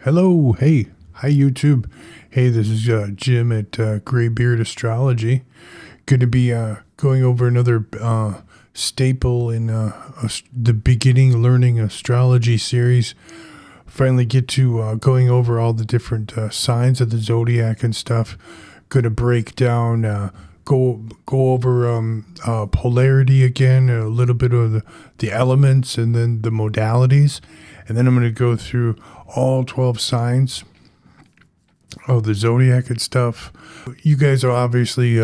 Hello, hey, hi YouTube. Hey, this is Jim at Grey Beard Astrology. Going to be going over another staple in the beginning learning astrology series. Finally get to going over all the different signs of the zodiac and stuff. Going to break down, go over polarity again, a little bit of the elements, and then the modalities. And then I'm going to go through all 12 signs of the zodiac and stuff. You guys are obviously,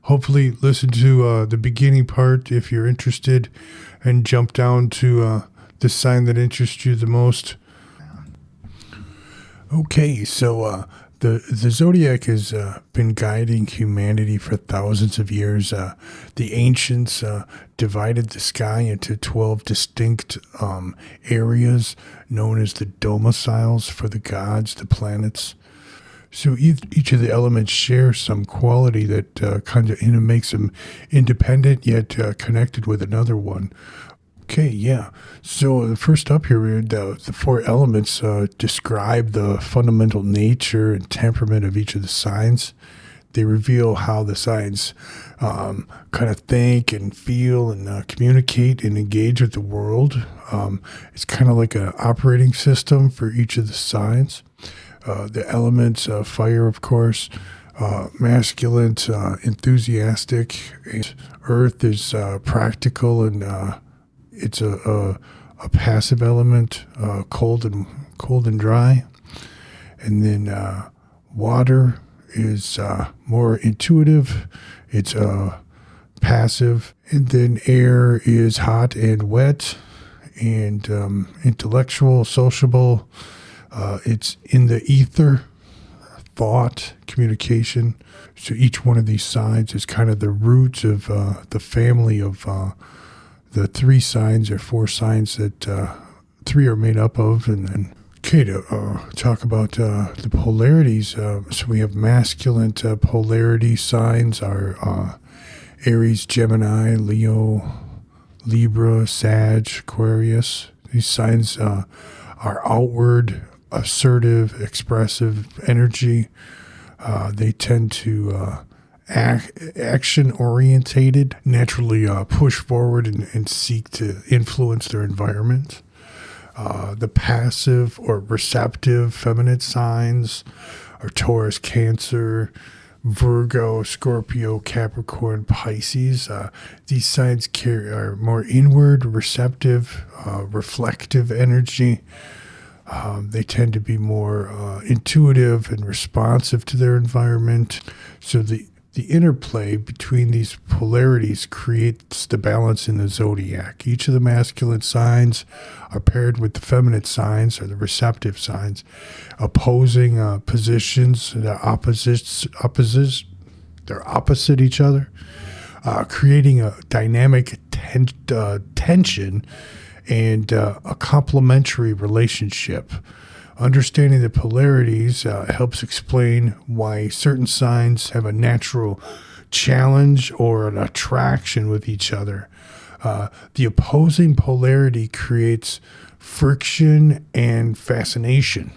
hopefully listen to the beginning part if you're interested, and jump down to the sign that interests you the most. Okay, so the zodiac has been guiding humanity for thousands of years. The ancients divided the sky into 12 distinct areas known as the domiciles for the gods, the planets. So each of the elements share some quality that kind of makes them independent yet connected with another one. Okay, yeah. So first up here, the four elements describe the fundamental nature and temperament of each of the signs. They reveal how the signs kind of think and feel and communicate and engage with the world. It's kind of like an operating system for each of the signs. The elements, fire, of course, masculine, enthusiastic. Earth is practical and it's a passive element, cold and dry. And then water is more intuitive. It's passive. And then air is hot and wet and intellectual, sociable. It's in the ether, thought, communication. So each one of these signs is kind of the roots of the family of the three signs or four signs that three are made up of. And then, okay, to talk about the polarities. So we have masculine polarity signs are Aries, Gemini, Leo, Libra, Sag, Aquarius. These signs are outward, assertive, expressive energy. They tend to action orientated, naturally push forward and seek to influence their environment. The passive or receptive feminine signs are Taurus, Cancer, Virgo, Scorpio, Capricorn, Pisces. These signs are more inward, receptive, reflective energy. They tend to be more intuitive and responsive to their environment. So the interplay between these polarities creates the balance in the zodiac. Each of the masculine signs are paired with the feminine signs, or the receptive signs, opposing positions. They're opposite each other, creating a dynamic tension and a complementary relationship. Understanding the polarities helps explain why certain signs have a natural challenge or an attraction with each other. The opposing polarity creates friction and fascination.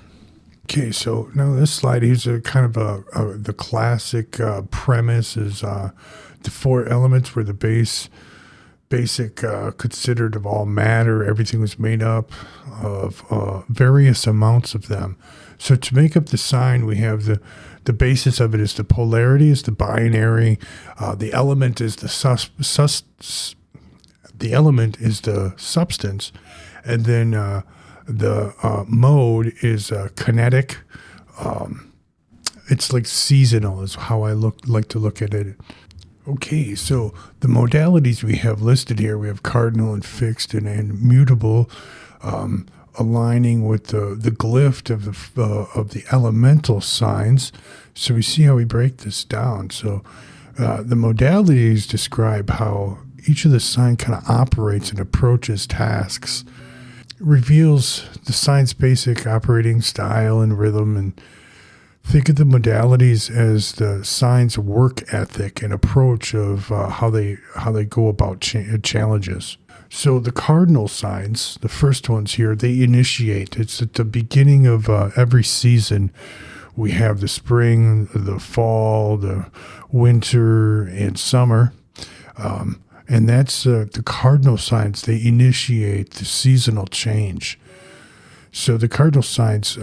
Okay, so now this slide is a kind of the classic premise is the four elements were the basic considered of all matter. Everything was made up of various amounts of them. So to make up the sign, we have the basis of it is the polarity, is the binary. The element is the substance, and then the mode is kinetic. It's like seasonal is how I like to look at it. Okay, so the modalities we have listed here, we have cardinal and fixed and mutable, aligning with the glyph of the elemental signs. So we see how we break this down. So the modalities describe how each of the signs kind of operates and approaches tasks, reveals the sign's basic operating style and rhythm, and think of the modalities as the sign's work ethic and approach of how they go about challenges. So the cardinal signs, the first ones here, they initiate. It's at the beginning of every season. We have the spring, the fall, the winter, and summer. And that's the cardinal signs. They initiate the seasonal change. So the cardinal signs,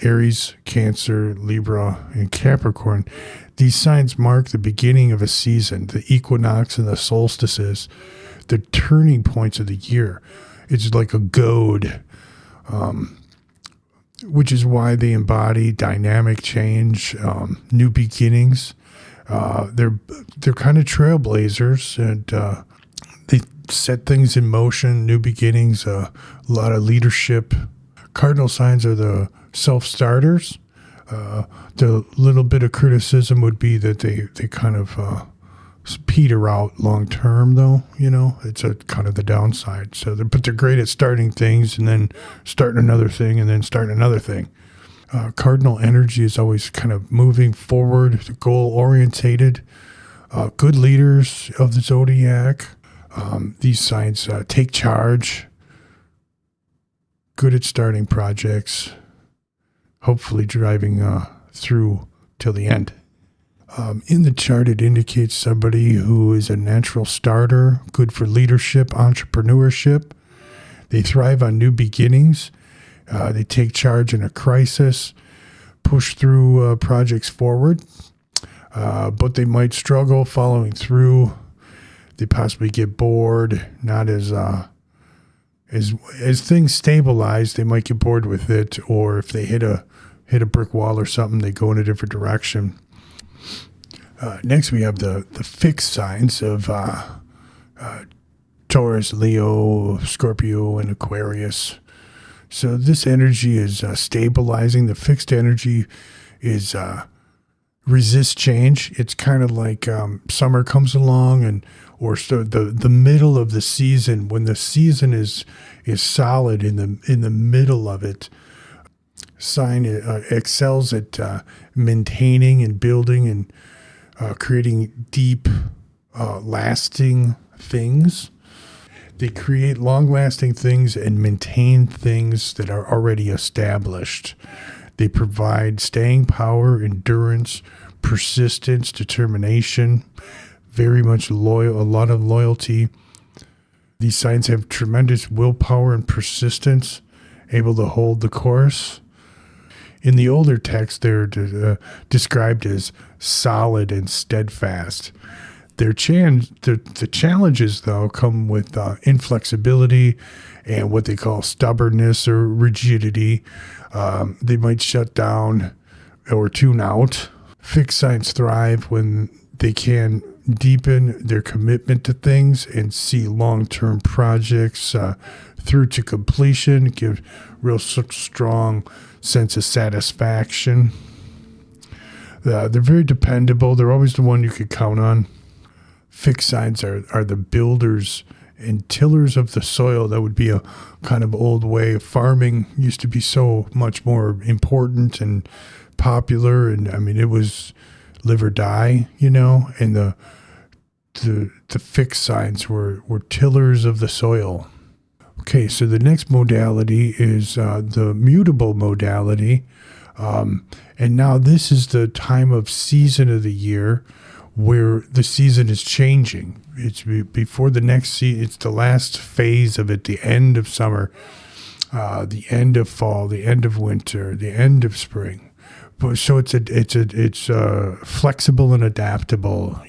Aries, Cancer, Libra, and Capricorn, these signs mark the beginning of a season, the equinox and the solstices, the turning points of the year. It's like a goad, which is why they embody dynamic change, new beginnings. They're kind of trailblazers, and they set things in motion, new beginnings, a lot of leadership. Cardinal signs are the self-starters. The little bit of criticism would be that they kind of peter out long term, though. It's a kind of the downside. But they're great at starting things and then starting another thing and then starting another thing. Cardinal energy is always kind of moving forward, goal-orientated. Good leaders of the zodiac. These signs take charge. Good at starting projects. Hopefully driving through till the end. In the chart, it indicates somebody who is a natural starter, good for leadership, entrepreneurship. They thrive on new beginnings. They take charge in a crisis, push through projects forward, but they might struggle following through. They possibly get bored, not as things stabilize, they might get bored with it, or if they hit a brick wall or something, they go in a different direction. Next, we have the fixed signs of Taurus, Leo, Scorpio, and Aquarius. So this energy is stabilizing. The fixed energy is resist change. It's kind of like summer comes along, or so the middle of the season, when the season is solid in the middle of it. Sign excels at maintaining and building and creating deep, lasting things. They create long-lasting things and maintain things that are already established. They provide staying power, endurance, persistence, determination, very much loyal, a lot of loyalty. These signs have tremendous willpower and persistence, able to hold the course. In the older text, they're described as solid and steadfast. The challenges, though, come with inflexibility and what they call stubbornness or rigidity. They might shut down or tune out. Fixed signs thrive when they can deepen their commitment to things and see long-term projects through to completion, give real strong sense of satisfaction. They're very dependable. They're always the one you could count on. Fixed signs are the builders and tillers of the soil. That would be a kind of old way of farming. Used to be so much more important and popular. And I mean, it was live or die, and the fixed signs were tillers of the soil. Okay, so the next modality is the mutable modality. And now this is the time of season of the year where the season is changing. It's before the next season. It's the last phase of it, the end of summer, the end of fall, the end of winter, the end of spring. So it's flexible and adaptable.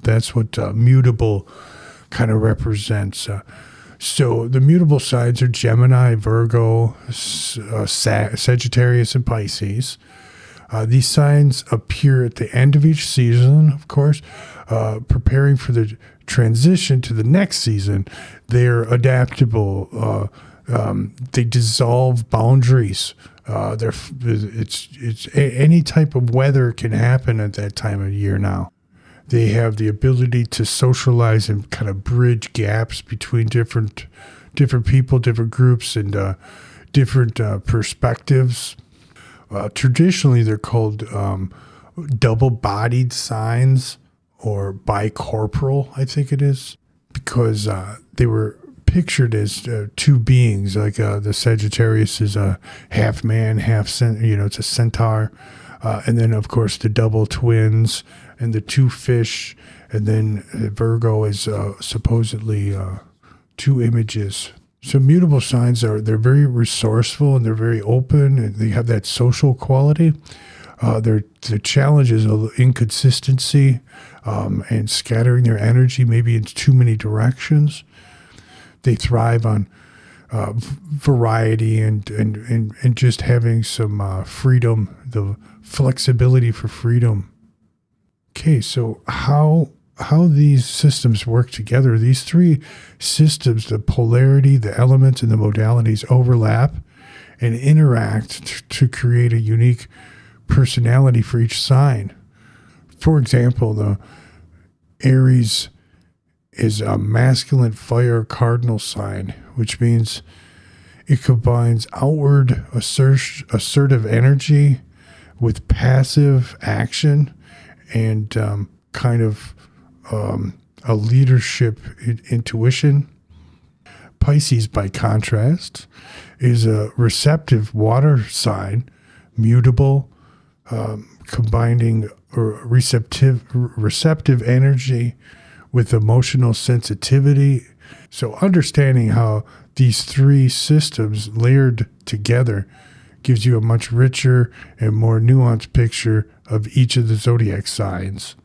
That's what mutable kind of represents. So the mutable signs are Gemini, Virgo, Sagittarius, and Pisces. These signs appear at the end of each season, of course, preparing for the transition to the next season. They're adaptable. They dissolve boundaries. It's any type of weather can happen at that time of year now. They have the ability to socialize and kind of bridge gaps between different people, different groups, and different perspectives. Traditionally, they're called double-bodied signs or bicorporal, I think it is, because they were pictured as two beings. Like the Sagittarius is a half man, it's a centaur. And then, of course, the double twins and the two fish. And then Virgo is supposedly two images. So mutable signs they're very resourceful and they're very open and they have that social quality. Their challenge is inconsistency and scattering their energy maybe in too many directions. They thrive on variety and just having some freedom, the flexibility for freedom. Okay, so how these systems work together? These three systems, the polarity, the elements, and the modalities overlap and interact to create a unique personality for each sign. For example, the Aries is a masculine fire cardinal sign, which means it combines outward assertive energy with passive action and kind of a leadership intuition. Pisces, by contrast, is a receptive water sign, mutable, combining receptive energy with emotional sensitivity. So understanding how these three systems layered together gives you a much richer and more nuanced picture of each of the zodiac signs.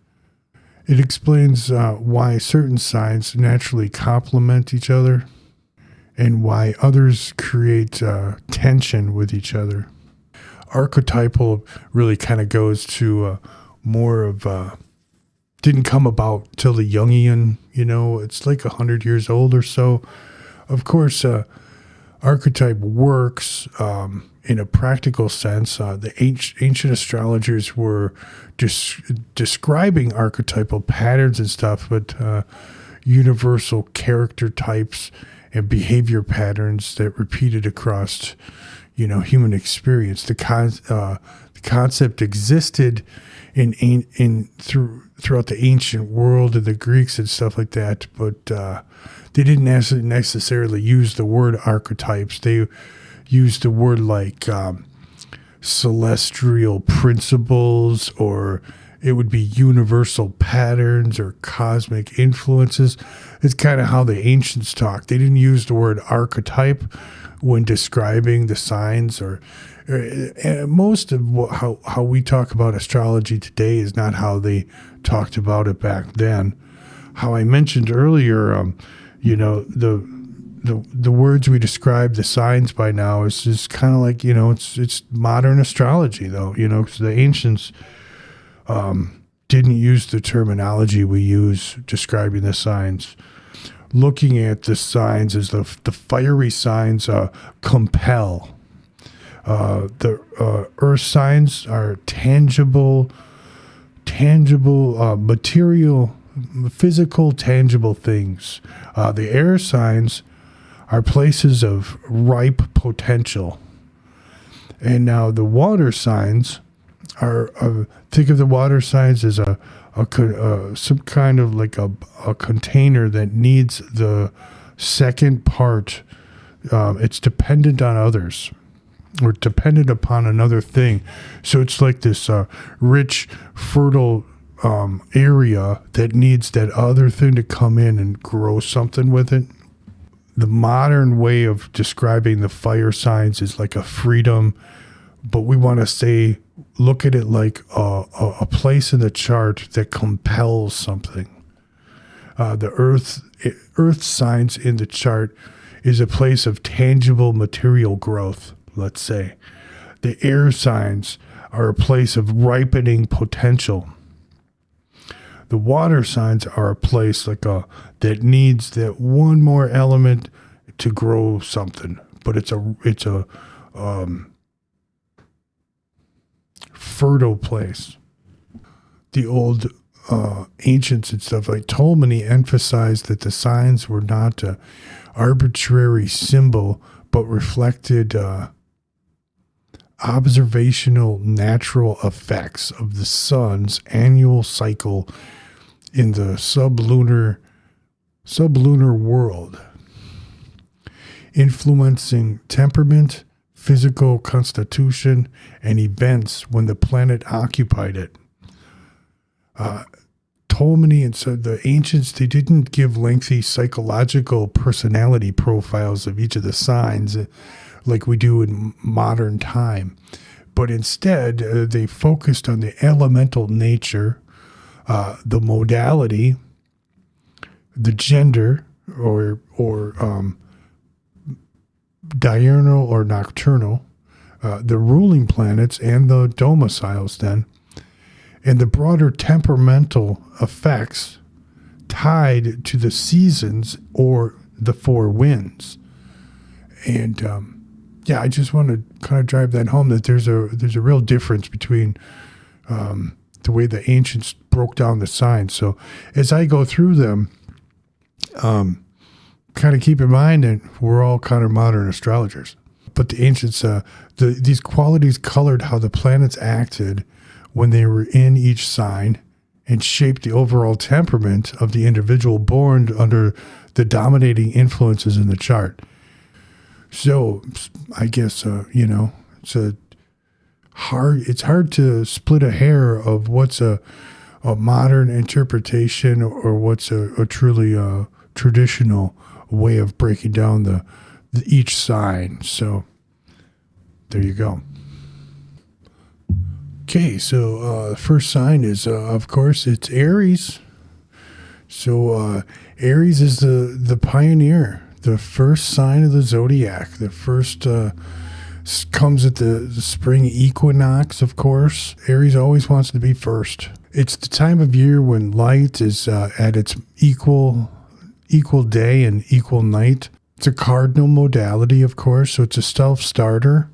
It explains why certain signs naturally complement each other and why others create tension with each other. Archetypal really kind of goes to more of didn't come about till the Jungian, it's like 100 years old or so. Of course, archetype works in a practical sense. The ancient astrologers were describing archetypal patterns and stuff, but universal character types and behavior patterns that repeated across, human experience. The concept existed throughout the ancient world and the Greeks and stuff like that, but they didn't necessarily use the word archetypes. They used the word like celestial principles, or it would be universal patterns or cosmic influences. It's kind of how the ancients talked. They didn't use the word archetype when describing the signs, or most of how we talk about astrology today is not how they talked about it back then. How I mentioned earlier, the words we describe the signs by now is just kind of like, it's modern astrology though, because the ancients didn't use the terminology we use describing the signs. Looking at the signs as the fiery signs compel. The earth signs are tangible, material, physical, tangible things. The air signs are places of ripe potential. And now the water signs are, think of the water signs as some kind of like a container that needs the second part. It's dependent on others, or dependent upon another thing. So it's like this rich, fertile area that needs that other thing to come in and grow something with it. The modern way of describing the fire signs is like a freedom, but we want to look at it like a place in the chart that compels something. The earth signs in the chart is a place of tangible material growth, let's say. The air signs are a place of ripening potential. The water signs are a place that needs that one more element to grow something, but it's a fertile place. The old ancients and stuff like Ptolemy emphasized that the signs were not an arbitrary symbol, but reflected observational natural effects of the sun's annual cycle in the sublunar world. influencing temperament, physical constitution, and events when the planet occupied it. Ptolemy and so the ancients, they didn't give lengthy psychological personality profiles of each of the signs like we do in modern time. But instead, they focused on the elemental nature, the modality, the gender, or diurnal or nocturnal, the ruling planets and the domiciles then, and the broader temperamental effects tied to the seasons or the four winds. And I just want to kind of drive that home, that there's a real difference between the way the ancients broke down the signs. So as I go through them, kind of keep in mind that we're all kind of modern astrologers. But the ancients, these qualities colored how the planets acted when they were in each sign and shaped the overall temperament of the individual born under the dominating influences in the chart. So I guess, it's hard to split a hair of what's a modern interpretation or what's a truly traditional way of breaking down each sign. So there you go. Okay, so the first sign is, of course, it's Aries. So Aries is the pioneer, the first sign of the Zodiac. The first comes at the spring equinox, of course. Aries always wants to be first. It's the time of year when light is at its equal day and equal night. It's a cardinal modality, of course, so it's a self-starter.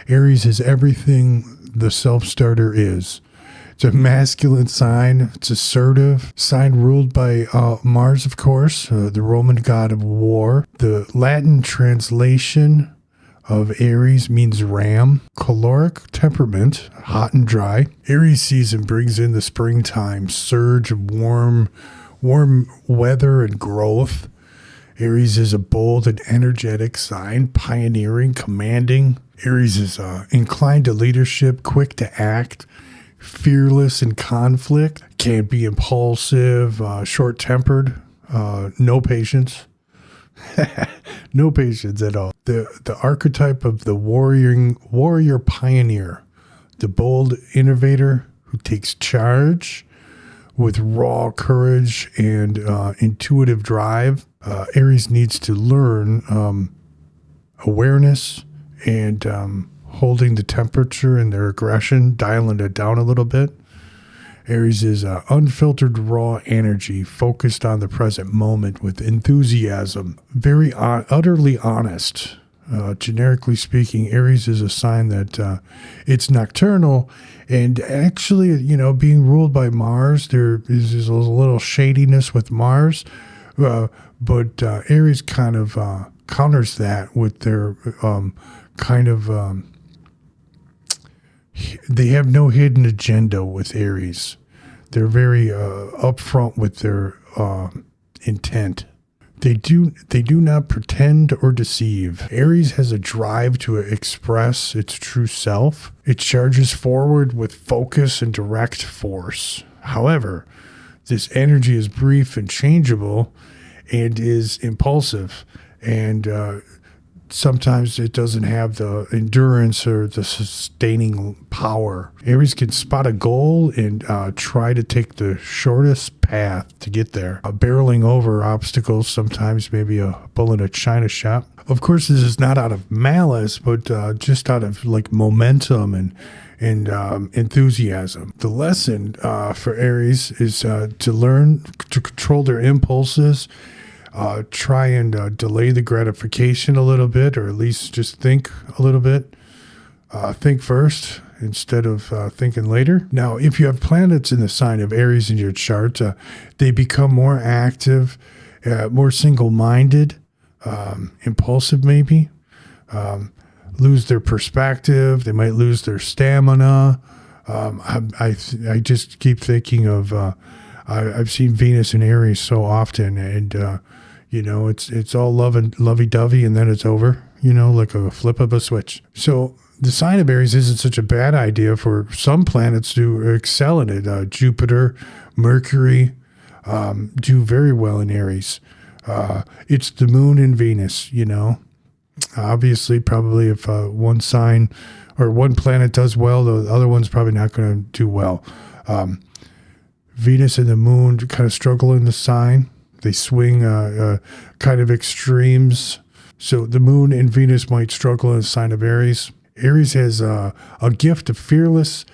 Aries is everything the self-starter is. It's a masculine sign. It's assertive. Sign ruled by Mars, of course, the Roman god of war. The Latin translation of Aries means ram. Caloric temperament, hot and dry. Aries season brings in the springtime, surge of warm weather and growth. Aries is a bold and energetic sign, pioneering, commanding. Aries is inclined to leadership, quick to act, fearless in conflict, can't be impulsive, short-tempered, no patience. No patience at all. The archetype of the warrior pioneer, the bold innovator who takes charge with raw courage and intuitive drive. Aries needs to learn awareness and holding the temperature in their aggression, dialing it down a little bit. Aries is unfiltered raw energy, focused on the present moment with enthusiasm, very utterly honest. Generically speaking, Aries is a sign that it's nocturnal, and actually, being ruled by Mars, there is a little shadiness with Mars, but Aries kind of counters that with their they have no hidden agenda with Aries. They're very upfront with their intent. They do not pretend or deceive. Aries has a drive to express its true self. It charges forward with focus and direct force. However, this energy is brief and changeable and is impulsive, and sometimes it doesn't have the endurance or the sustaining power. Aries can spot a goal and try to take the shortest path to get there, barreling over obstacles, sometimes maybe a bull in a china shop. Of course, this is not out of malice, but just out of momentum and enthusiasm. The lesson for Aries is to learn to control their impulses, try and delay the gratification a little bit, or at least just think a little bit. Think first instead of thinking later. Now, if you have planets in the sign of Aries in your chart, they become more active, more single-minded, impulsive maybe, lose their perspective. They might lose their stamina. I just keep thinking of I've seen Venus in Aries so often, and It's all love and lovey-dovey, and then it's over, like a flip of a switch. So the sign of Aries isn't such a bad idea for some planets to excel in it. Jupiter, Mercury do very well in Aries. It's the moon and Venus, Obviously, probably if one sign or one planet does well, the other one's probably not going to do well. Venus and the moon kind of struggle in the sign. They swing kind of extremes. So the moon and Venus might struggle in the sign of Aries. Aries has a gift of fearless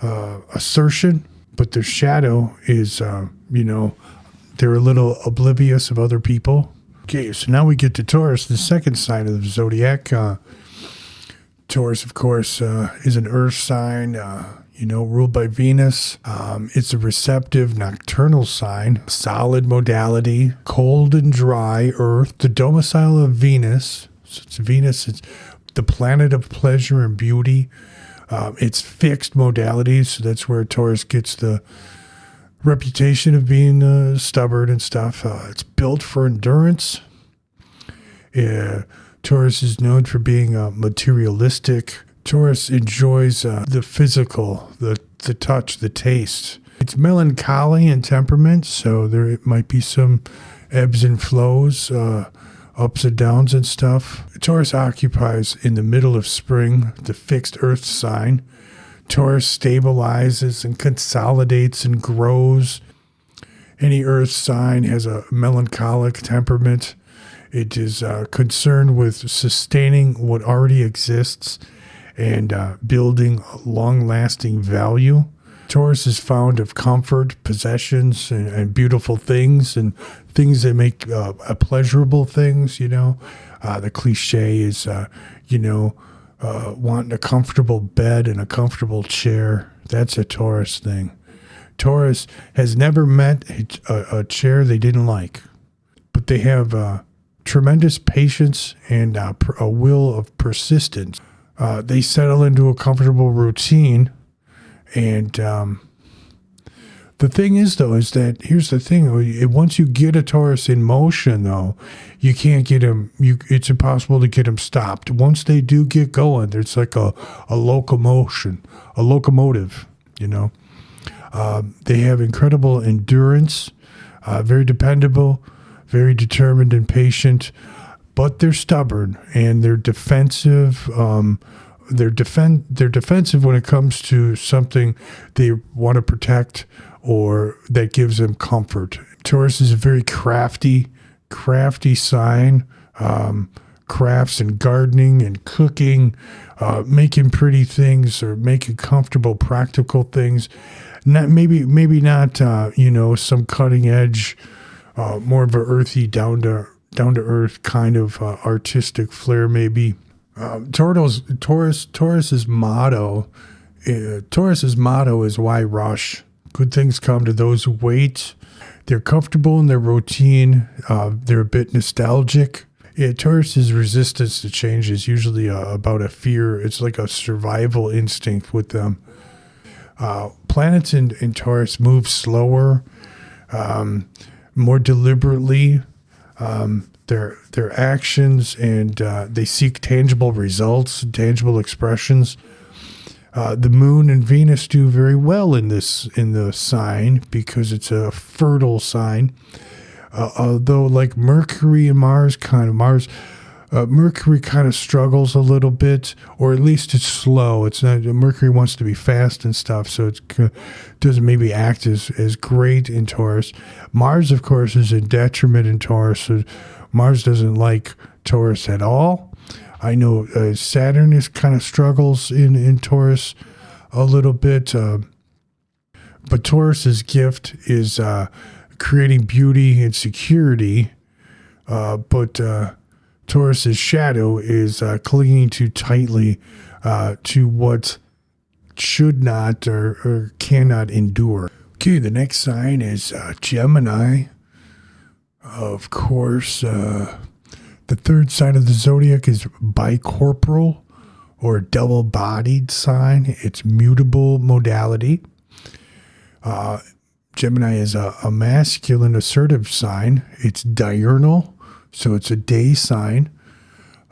assertion, but their shadow is, they're a little oblivious of other people. Okay, so now we get to Taurus, the second sign of the zodiac. Taurus, of course, is an earth sign, ruled by Venus. It's a receptive nocturnal sign, solid modality, cold and dry earth, the domicile of Venus. So it's Venus, it's the planet of pleasure and beauty. It's fixed modalities, so that's where Taurus gets the reputation of being stubborn and stuff. It's built for endurance. Taurus is known for being materialistic. Taurus enjoys the physical, the touch, the taste. It's melancholy in temperament, so there might be some ebbs and flows, ups and downs and stuff. Taurus occupies in the middle of spring, the fixed earth sign. Taurus stabilizes and consolidates and grows. Any earth sign has a melancholic temperament. It is concerned with sustaining what already exists and building long-lasting value. Taurus is fond of comfort, possessions, and beautiful things, and things that make pleasurable things, The cliche is, wanting a comfortable bed and a comfortable chair. That's a Taurus thing. Taurus has never met a chair they didn't like, but they have tremendous patience and a will of persistence. They settle into a comfortable routine. And the thing is, though, is that here's the thing. Once you get a Taurus in motion, though, you can't get him. It's impossible to get him stopped. Once they do get going, there's like a locomotive, They have incredible endurance, very dependable, very determined and patient, but they're stubborn and they're defensive. They're defensive when it comes to something they want to protect or that gives them comfort. Taurus is a very crafty sign. Crafts and gardening and cooking, making pretty things or making comfortable, practical things. Maybe not some cutting edge, more of a earthy, down to earth kind of artistic flair maybe. Taurus's motto is why rush? Good things come to those who wait. They're comfortable in their routine. They're a bit nostalgic. Yeah, Taurus's resistance to change is usually about a fear. It's like a survival instinct with them. Planets in Taurus move slower, more deliberately. Their actions and they seek tangible results, tangible expressions. The Moon and Venus do very well in the sign because it's a fertile sign. Although like Mercury and Mercury kind of struggles a little bit, or at least it's slow. It's not, Mercury wants to be fast and stuff, so it doesn't maybe act as great in Taurus. Mars, of course, is a detriment in Taurus. So Mars doesn't like Taurus at all. I know Saturn is kind of struggles in Taurus a little bit, but Taurus's gift is creating beauty and security, but Taurus's shadow is clinging too tightly to what should not or cannot endure. Okay, the next sign is Gemini. Of course, the third sign of the zodiac is bicorporal or double-bodied sign. It's mutable modality. Gemini is a masculine assertive sign. It's diurnal. So it's a day sign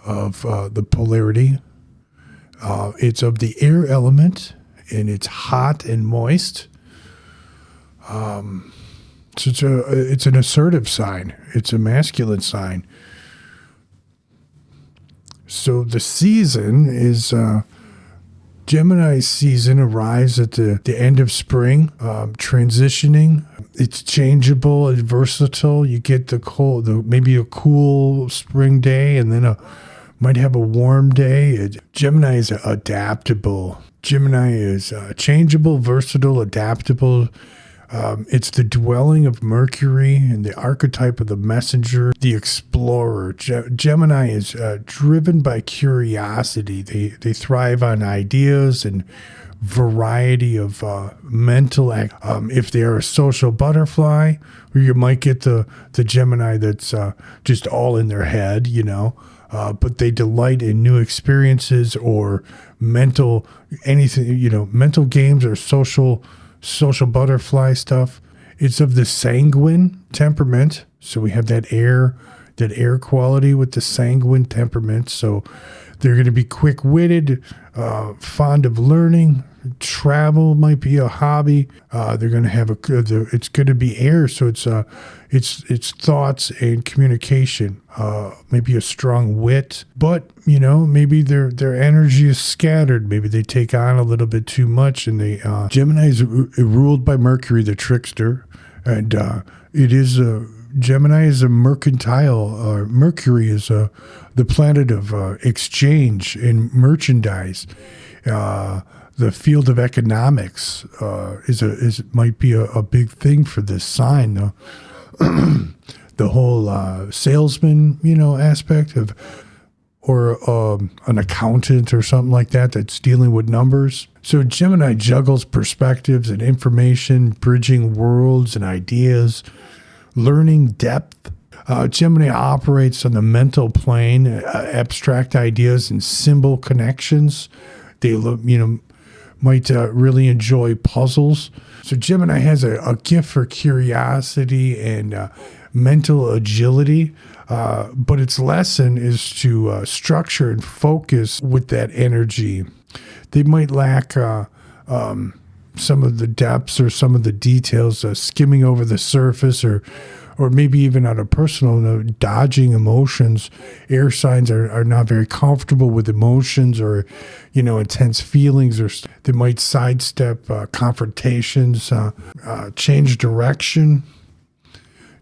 of the polarity. It's of the air element, and it's hot and moist. So it's an assertive sign. It's a masculine sign. So the season is Gemini's season arrives at the end of spring, transitioning. It's changeable and versatile. You get maybe a cool spring day, and then might have a warm day. Gemini is adaptable. Gemini is changeable, versatile, adaptable. It's the dwelling of Mercury and the archetype of the messenger, the explorer. Gemini is driven by curiosity. They thrive on ideas and variety of mental if they are a social butterfly, or you might get the Gemini that's just all in their head, but they delight in new experiences or mental games or social butterfly stuff. It's of the sanguine temperament. So we have that air quality with the sanguine temperament. So they're going to be quick-witted, fond of learning. Travel might be a hobby. They're going to have it's going to be air. So it's thoughts and communication. Maybe a strong wit, but maybe their energy is scattered. Maybe they take on a little bit too much, and Gemini is ruled by Mercury, the trickster, and Gemini is a mercantile. Mercury is the planet of exchange and merchandise. The field of economics might be a big thing for this sign, though. The whole salesman, aspect of, or an accountant or something like that that's dealing with numbers. So Gemini juggles perspectives and information, bridging worlds and ideas, learning depth. Gemini operates on the mental plane, abstract ideas and symbol connections. They might really enjoy puzzles. So Gemini has a gift for curiosity and mental agility, but its lesson is to structure and focus with that energy. They might lack some of the depths or some of the details, skimming over the surface, or maybe even on a personal note, dodging emotions. Air signs are not very comfortable with emotions or, intense feelings, or they might sidestep confrontations, change direction.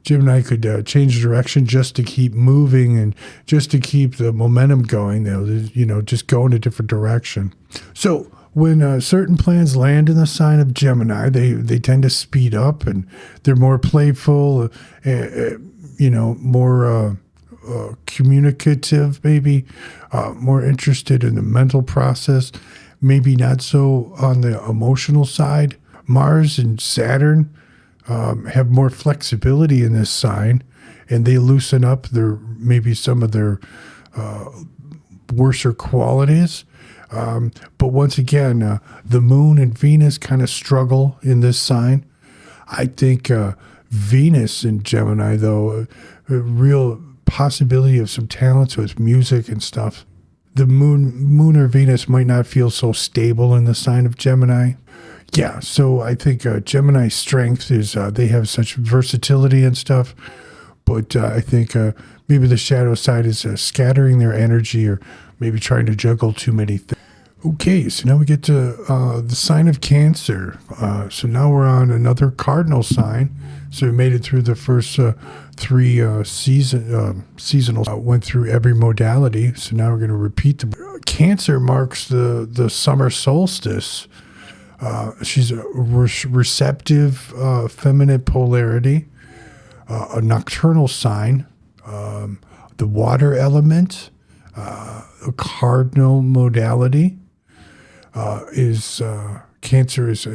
Gemini could change direction just to keep moving and just to keep the momentum going. They'll, just go in a different direction. So when certain plans land in the sign of Gemini, they tend to speed up, and they're more playful, more communicative, maybe more interested in the mental process, maybe not so on the emotional side. Mars and Saturn have more flexibility in this sign, and they loosen up some of their worser qualities. But once again, the Moon and Venus kind of struggle in this sign. I think Venus in Gemini, though, a real possibility of some talents with music and stuff. The Moon or Venus might not feel so stable in the sign of Gemini. Yeah, so I think Gemini's strength is they have such versatility and stuff, but I think maybe the shadow side is scattering their energy, or maybe trying to juggle too many things. Okay, so now we get to the sign of Cancer. So now we're on another cardinal sign. So we made it through the first three seasonal. Went through every modality. So now we're going to repeat the. Cancer marks the summer solstice. She's a receptive, feminine polarity, a nocturnal sign, the water element, a cardinal modality. Cancer is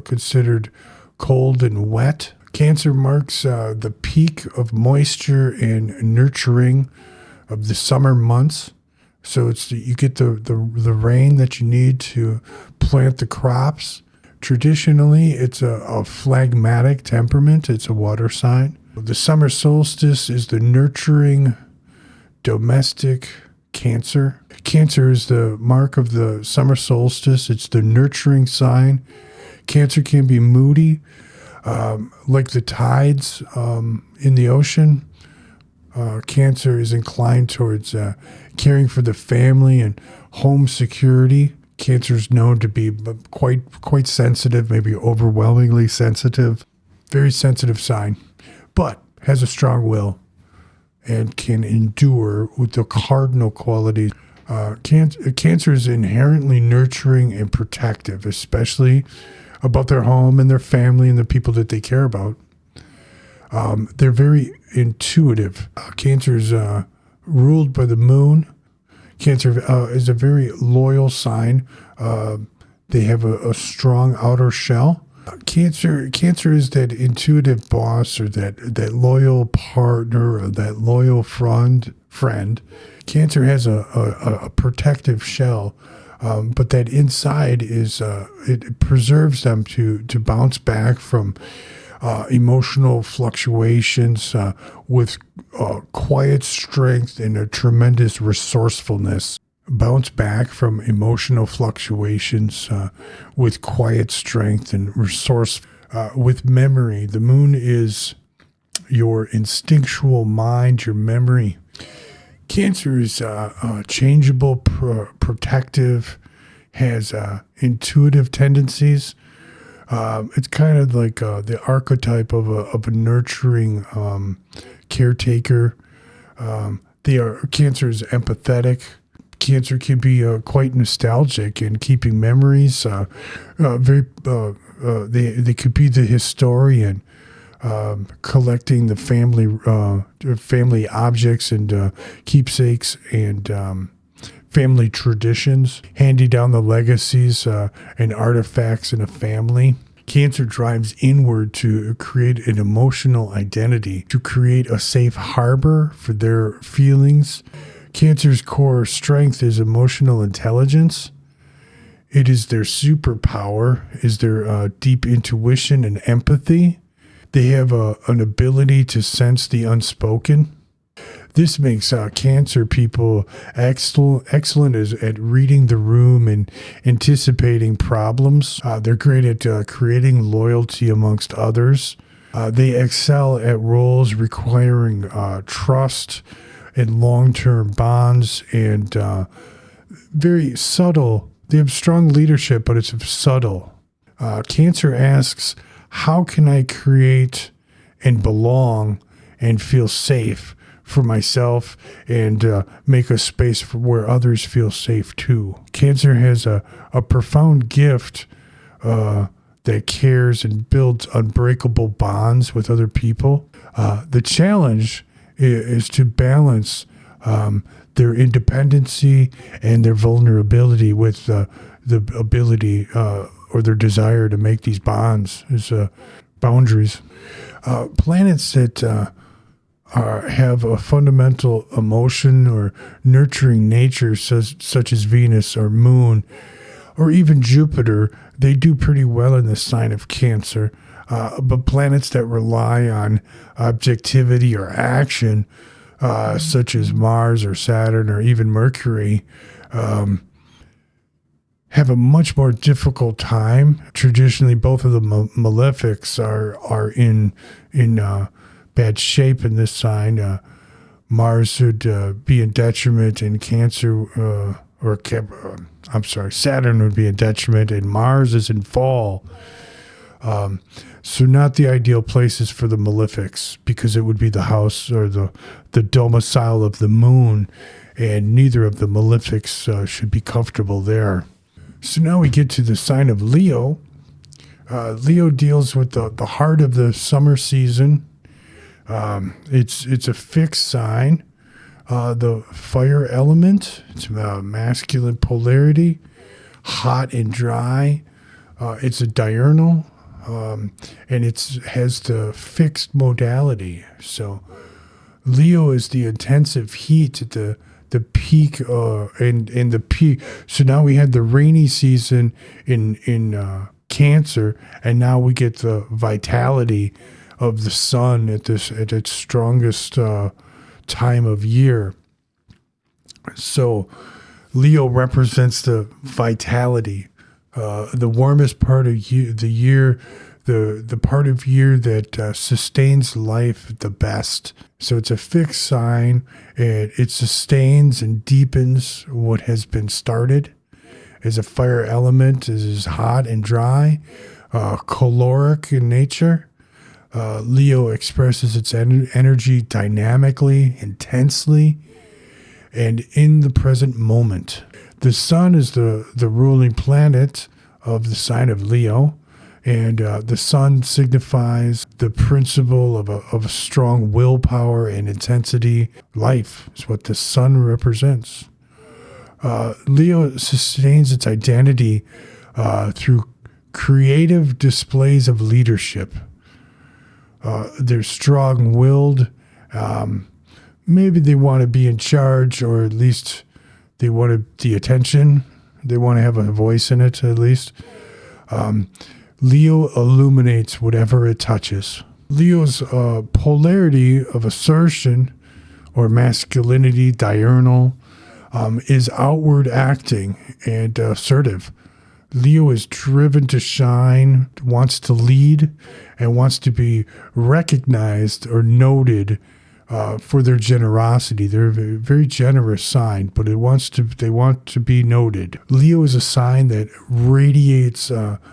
considered cold and wet. Cancer marks the peak of moisture and nurturing of the summer months. So you get the rain that you need to plant the crops. Traditionally, it's a phlegmatic temperament. It's a water sign. The summer solstice is the nurturing, domestic Cancer. Cancer is the mark of the summer solstice. It's the nurturing sign. Cancer can be moody, like the tides in the ocean. Cancer is inclined towards caring for the family and home security. Cancer is known to be quite sensitive, maybe overwhelmingly sensitive. Very sensitive sign, but has a strong will and can endure with the cardinal qualities. Cancer is inherently nurturing and protective, especially about their home and their family and the people that they care about. They're very intuitive. Cancer is ruled by the moon. Cancer is a very loyal sign. They have a strong outer shell. Cancer is that intuitive boss or that loyal partner or that loyal friend. Cancer has a protective shell, but that inside is it preserves them to bounce back from emotional fluctuations with quiet strength and a tremendous resourcefulness. Bounce back from emotional fluctuations with quiet strength and resource. With memory, the moon is your instinctual mind, your memory. Cancer is changeable, protective, has intuitive tendencies. It's kind of like the archetype of a nurturing caretaker. Cancer is empathetic. Cancer can be quite nostalgic in keeping memories. They could be the historian, collecting the family objects and keepsakes and family traditions, handing down the legacies and artifacts in a family. Cancer drives inward to create an emotional identity, to create a safe harbor for their feelings. Cancer's core strength is emotional intelligence. It is their superpower, is their deep intuition and empathy. They have an ability to sense the unspoken. This makes Cancer people excellent at reading the room and anticipating problems. They're great at creating loyalty amongst others. They excel at roles requiring trust and long-term bonds and very subtle. They have strong leadership, but it's subtle. Cancer asks, how can I create and belong and feel safe for myself and make a space for where others feel safe too? Cancer has a profound gift that cares and builds unbreakable bonds with other people. The challenge is to balance their independency and their vulnerability with the ability or their desire to make these bonds as boundaries. Planets that have a fundamental emotion or nurturing nature, such as Venus or Moon, or even Jupiter, they do pretty well in the sign of Cancer. But planets that rely on objectivity or action, such as Mars or Saturn or even Mercury, have a much more difficult time. Traditionally, both of the malefics are in bad shape in this sign. Mars would be in detriment, and Saturn would be in detriment, and Mars is in fall. So not the ideal places for the malefics, because it would be the house or the domicile of the moon, and neither of the malefics should be comfortable there. So now we get to the sign of Leo. Leo deals with the heart of the summer season. It's a fixed sign. The fire element, it's masculine polarity, hot and dry. It's a diurnal. And it has the fixed modality. So Leo is the intensive heat at the peak and the peak. So now we had the rainy season in Cancer, and now we get the vitality of the sun at its strongest time of year. So Leo represents the vitality, the warmest part of the year, the part of year that sustains life the best. So it's a fixed sign, and it sustains and deepens what has been started. As a fire element, it is hot and dry, caloric in nature. Leo expresses its energy dynamically, intensely, and in the present moment. The sun is the ruling planet of the sign of Leo, and the sun signifies the principle of a strong willpower and intensity. Life is what the sun represents. Leo sustains its identity through creative displays of leadership. They're strong-willed. Maybe they want to be in charge, or at least they want the attention. They want to have a voice in it, at least. Leo illuminates whatever it touches. Leo's polarity of assertion or masculinity, diurnal, is outward acting and assertive. Leo is driven to shine, wants to lead, and wants to be recognized or noted for their generosity. They're a very generous sign, but they want to be noted. Leo is a sign that radiates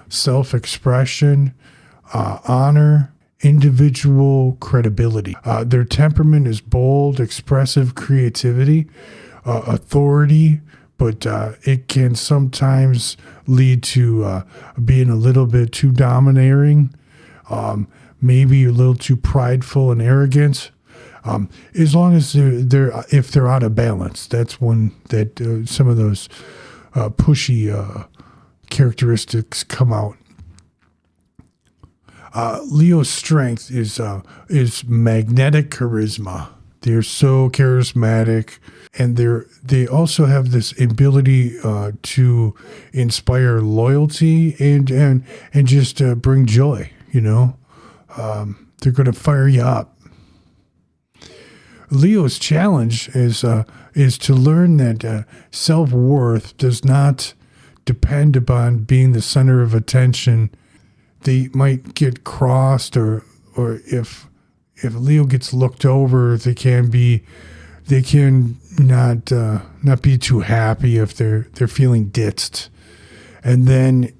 self-expression, honor, individual credibility. Their temperament is bold, expressive creativity, authority, but it can sometimes lead to being a little bit too domineering, maybe a little too prideful and arrogant. As long as if they're out of balance, that's when some of those pushy characteristics come out. Leo's strength is magnetic charisma. They're so charismatic, and they also have this ability to inspire loyalty and just bring joy. They're going to fire you up. Leo's challenge is to learn that self-worth does not depend upon being the center of attention. They might get crossed, or if Leo gets looked over, they can not be too happy if they're feeling ditched, and then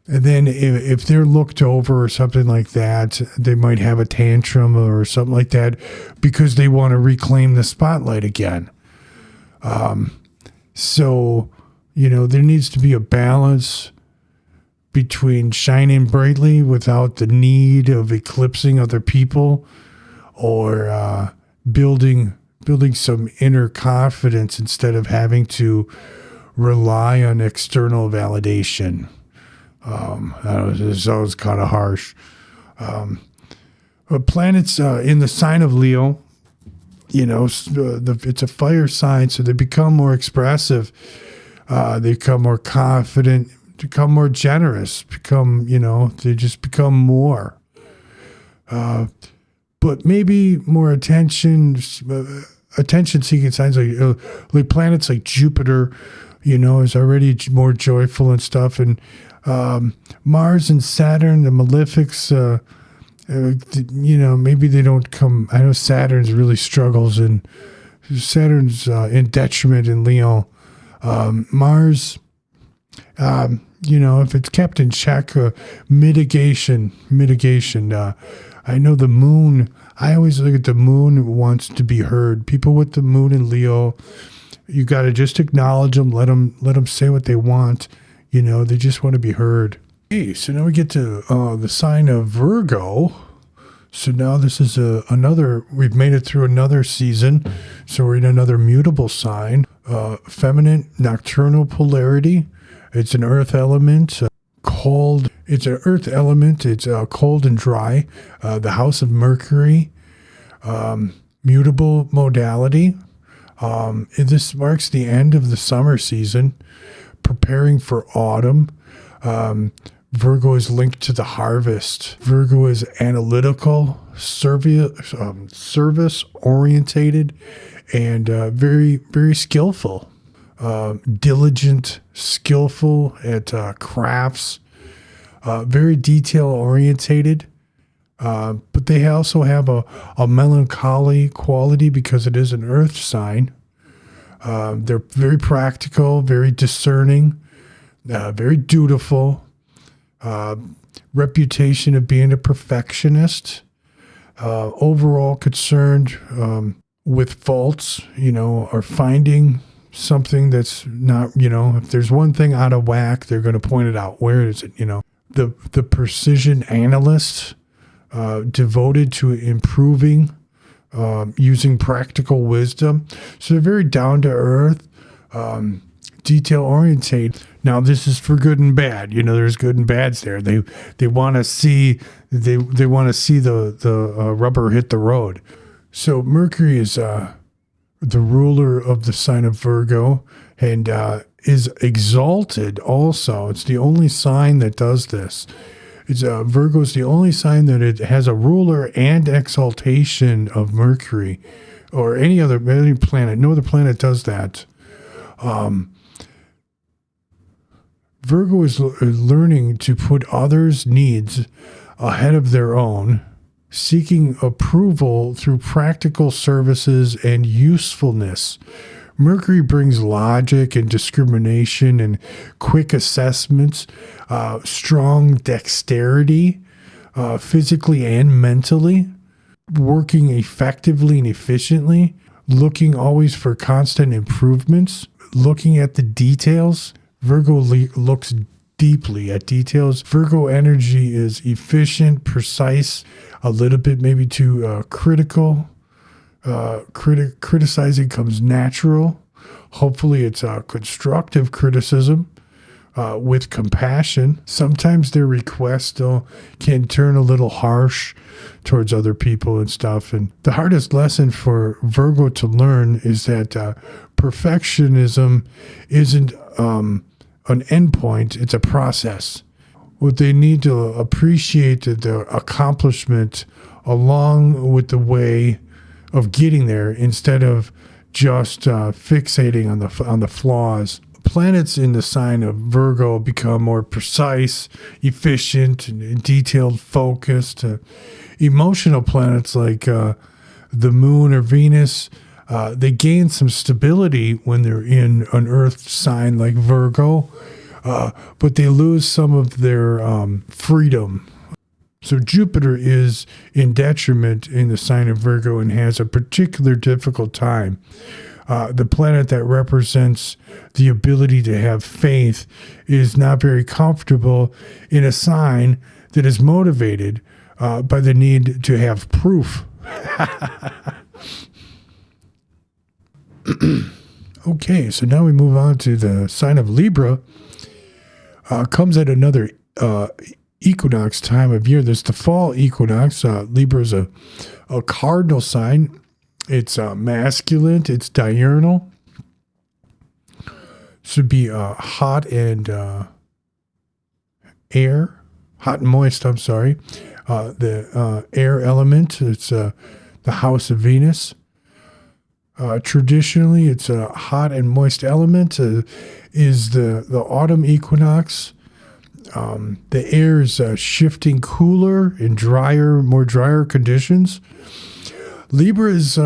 if they're looked over or something like that, they might have a tantrum or something like that because they want to reclaim the spotlight again. So there needs to be a balance between shining brightly without the need of eclipsing other people, or building some inner confidence instead of having to rely on external validation. This sounds kind of harsh. Planets in the sign of Leo, it's a fire sign, so they become more expressive. They become more confident, become more generous, they just become more. But maybe more attention-seeking signs like planets like Jupiter, is already more joyful and stuff. And Mars and Saturn, the malefics, maybe they don't come. I know Saturn's really struggles, and Saturn's in detriment in Leo. Mars, if it's kept in check, mitigation. I know the moon. I always look at the moon wants to be heard. People with the moon in Leo, you got to just acknowledge them, let them say what they want. They just want to be heard. Okay, so now we get to the sign of Virgo. So now this is we've made it through another season. So we're in another mutable sign, feminine nocturnal polarity. It's an earth element, cold. It's an earth element. It's cold and dry. The house of Mercury, mutable modality. This marks the end of the summer season, preparing for autumn. Virgo is linked to the harvest. Virgo is analytical, service orientated, and very, very skillful. Diligent, skillful at crafts, very detail orientated. But they also have a melancholy quality because it is an earth sign. They're very practical, very discerning, very dutiful. Reputation of being a perfectionist. Overall concerned with faults, or finding something that's not, if there's one thing out of whack, they're going to point it out. Where is it? The precision analyst, devoted to improving, using practical wisdom. So they're very down to earth, detail oriented. Now this is for good and bad. There's good and bads there. They want to see the rubber hit the road. So Mercury is the ruler of the sign of Virgo, and is exalted also. It's the only sign that does this. Virgo is the only sign that it has a ruler and exaltation of Mercury, or any planet. No other planet does that. Virgo is learning to others' needs ahead of their own, seeking approval through practical services and usefulness. Mercury brings logic and discrimination and quick assessments, strong dexterity, physically and mentally, working effectively and efficiently, looking always for constant improvements, looking at the details. Virgo looks deeply at details. Virgo energy is efficient, precise, a little bit maybe too critical. Criticizing comes natural. Hopefully it's constructive criticism with compassion. Sometimes their requests though can turn a little harsh towards other people and stuff. And the hardest lesson for Virgo to learn is that perfectionism isn't an endpoint, it's a process. What they need to appreciate the accomplishment along with the way of getting there, instead of just fixating on the flaws. Planets in the sign of Virgo become more precise, efficient, and detailed, focused. Emotional planets like the Moon or Venus, they gain some stability when they're in an Earth sign like Virgo, but they lose some of their freedom. So Jupiter is in detriment in the sign of Virgo and has a particular difficult time. The planet that represents the ability to have faith is not very comfortable in a sign that is motivated by the need to have proof. Okay, so now we move on to the sign of Libra. Comes at another equinox time of year. There's the fall equinox. Libra is a cardinal sign. It's masculine. It's diurnal. Should be hot and hot and moist. I'm sorry. The air element. It's the house of Venus. Traditionally, it's a hot and moist element. Is the autumn equinox. The air is shifting cooler and more drier conditions. Libra is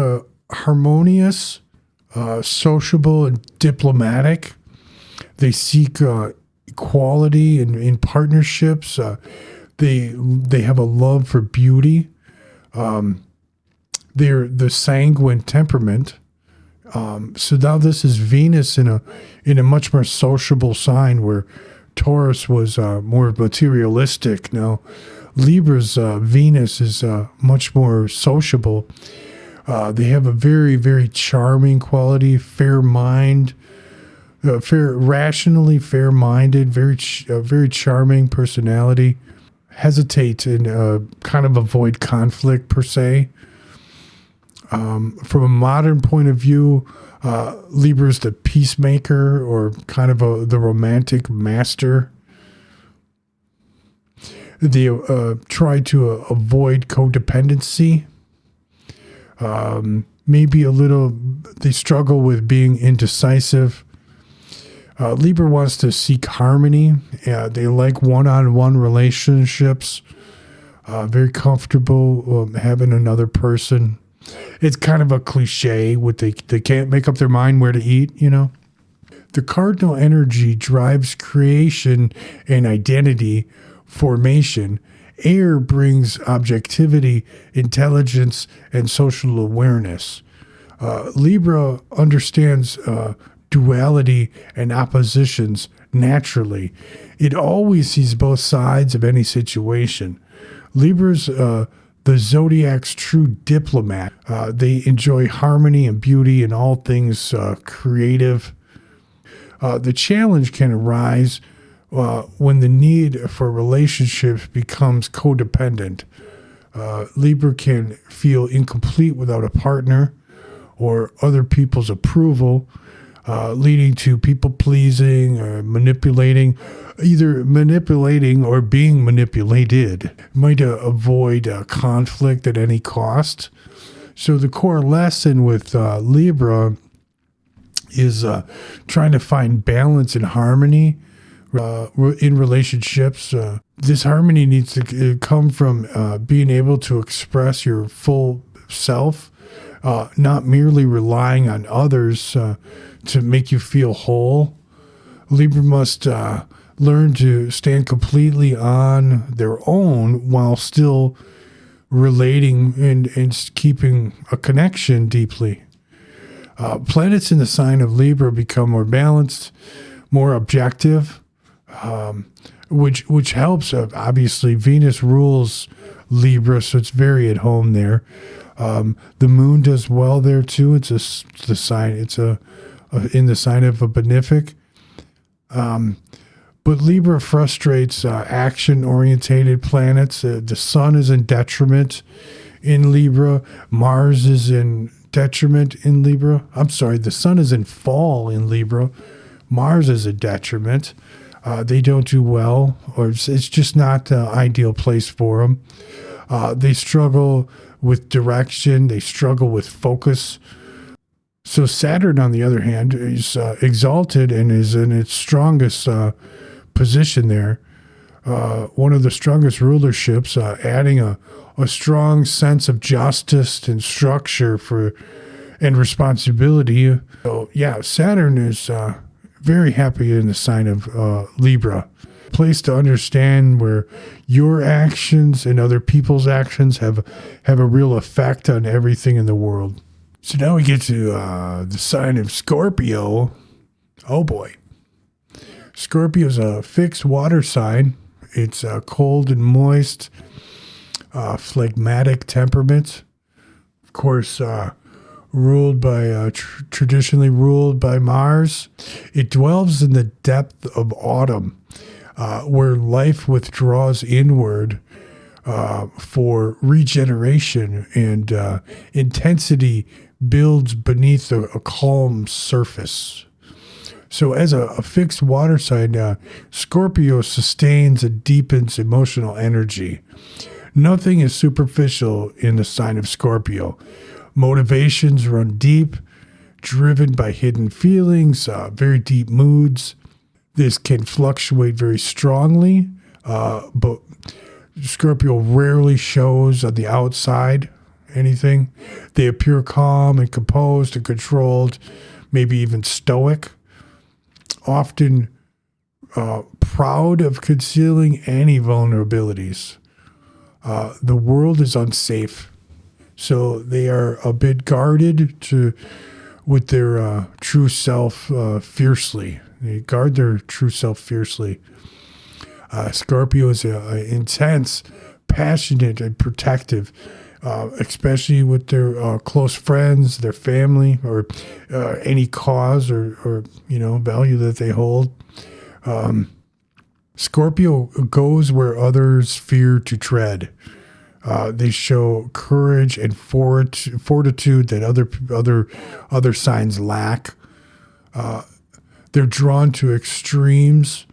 harmonious, sociable, and diplomatic. They seek equality in partnerships. They have a love for beauty. They're the sanguine temperament. So now this is Venus in a much more sociable sign, where Taurus was more materialistic. Now Libra's Venus is much more sociable. They have a very, very charming quality, fair mind, rationally fair-minded, very charming personality. Hesitate and kind of avoid conflict per se. From a modern point of view, Libra's the peacemaker, or kind of the romantic master. They try to avoid codependency. Maybe a little, they struggle with being indecisive. Libra wants to seek harmony. They like one-on-one relationships. Very comfortable having another person. It's kind of a cliche with they can't make up their mind where to eat, you know. The cardinal energy drives creation and identity formation. Air brings objectivity, intelligence, and social awareness. Libra understands duality and oppositions naturally. It always sees both sides of any situation. Libra's the Zodiac's true diplomat. They enjoy harmony and beauty in all things creative. The challenge can arise when the need for relationships becomes codependent. Libra can feel incomplete without a partner or other people's approval, leading to people pleasing or manipulating, either manipulating or being manipulated. Might avoid conflict at any cost. So the core lesson with Libra is trying to find balance and harmony in relationships. This harmony needs to come from being able to express your full self, not merely relying on others to make you feel whole. Libra must learn to stand completely on their own while still relating and keeping a connection deeply. Planets in the sign of Libra become more balanced, more objective, which helps. Obviously, Venus rules Libra, so it's very at home there. The moon does well there too. It's the sign. It's in the sign of a benefic. But Libra frustrates action-orientated planets. The sun is in detriment in Libra. Mars is in detriment in Libra. I'm sorry, the sun is in fall in Libra. Mars is a detriment. They don't do well, or it's just not the ideal place for them. They struggle with direction. They struggle with focus. So Saturn, on the other hand, is exalted and is in its strongest position there. One of the strongest rulerships, adding a strong sense of justice and structure and responsibility. So yeah, Saturn is very happy in the sign of Libra. Place to understand where your actions and other people's actions have a real effect on everything in the world. So now we get to the sign of Scorpio. Oh boy. Scorpio is a fixed water sign. It's cold and moist, phlegmatic temperament. Of course, ruled by traditionally ruled by Mars. It dwells in the depth of autumn, where life withdraws inward for regeneration, and intensity builds beneath a calm surface. So as a fixed water sign, Scorpio sustains and deepens emotional energy. Nothing is superficial in the sign of Scorpio. Motivations run deep, driven by hidden feelings, very deep moods. This can fluctuate very strongly, but Scorpio rarely shows on the outside anything. They appear calm and composed and controlled, maybe even stoic, often proud of concealing any vulnerabilities. The world is unsafe, so they are a bit guarded with their true self fiercely. They guard their true self fiercely. Scorpio is intense, passionate, and protective, especially with their close friends, their family, or any cause or value that they hold. Scorpio goes where others fear to tread. They show courage and fortitude that other signs lack. They're drawn to extremes,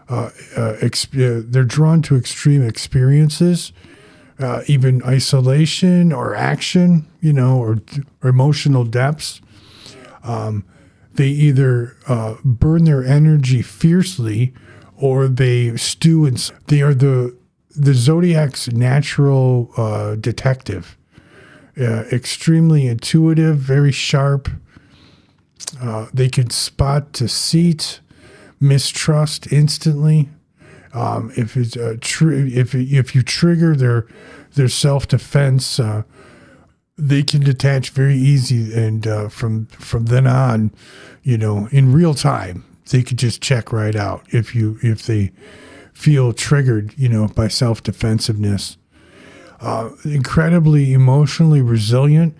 they're drawn to extreme experiences, even isolation or action, or emotional depths. They either burn their energy fiercely, or they stew and they are the Zodiac's natural detective. Extremely intuitive, very sharp. They can spot deceit, mistrust instantly. If it's if you trigger their self-defense, they can detach very easy, and from then on, in real time, they could just check right out if they feel triggered, by self-defensiveness. Incredibly emotionally resilient,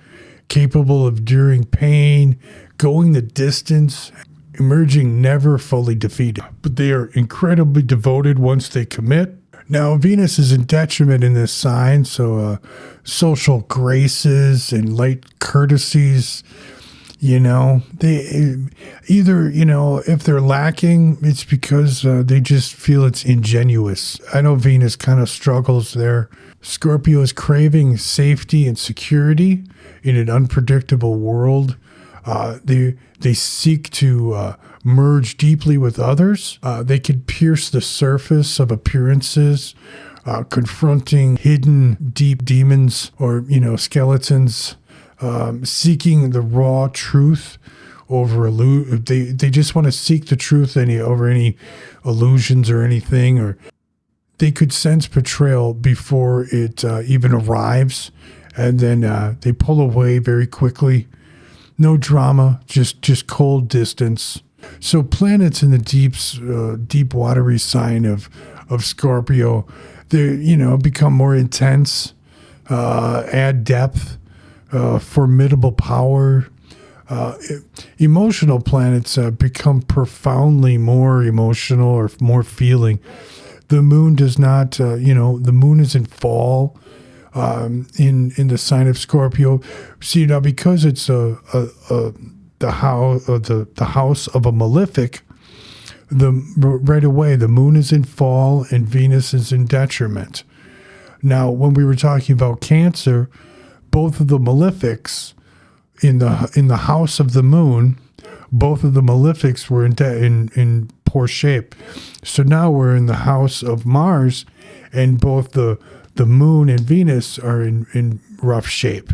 capable of enduring pain, going the distance, emerging never fully defeated. But they are incredibly devoted once they commit. Now, Venus is in detriment in this sign, so social graces and light courtesies, they either, if they're lacking, it's because they just feel it's ingenuous. I know Venus kind of struggles there. Scorpio is craving safety and security in an unpredictable world. They seek to merge deeply with others. They can pierce the surface of appearances, confronting hidden deep demons or, skeletons, seeking the raw truth over they just want to seek the truth over any illusions or anything, or they could sense betrayal before it even arrives, and then they pull away very quickly. No drama, just cold distance. So planets in the deep watery sign of Scorpio, they become more intense, add depth, formidable power. Emotional planets become profoundly more emotional or more feeling. The moon does not, the moon is in fall. In the sign of Scorpio, see now, because it's the house of a malefic, right away the moon is in fall and Venus is in detriment. Now, when we were talking about Cancer, both of the malefics in the house of the moon, both of the malefics were in poor shape. So now we're in the house of Mars, and both the moon and Venus are in rough shape.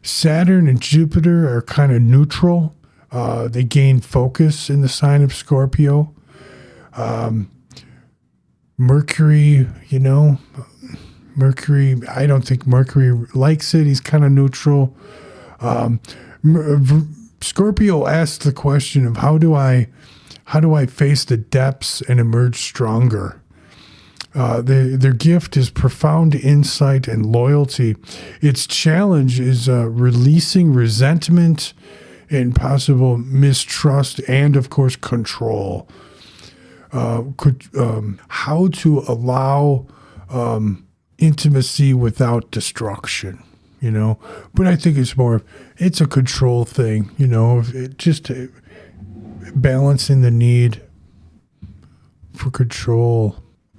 Saturn and Jupiter are kind of neutral. They gain focus in the sign of Scorpio. Mercury, I don't think Mercury likes it. He's kind of neutral. Scorpio asks the question of how do I face the depths and emerge stronger? Their gift is profound insight and loyalty. Its challenge is releasing resentment and possible mistrust, and of course control. How to allow intimacy without destruction, But I think it's a control thing, just balancing the need for control.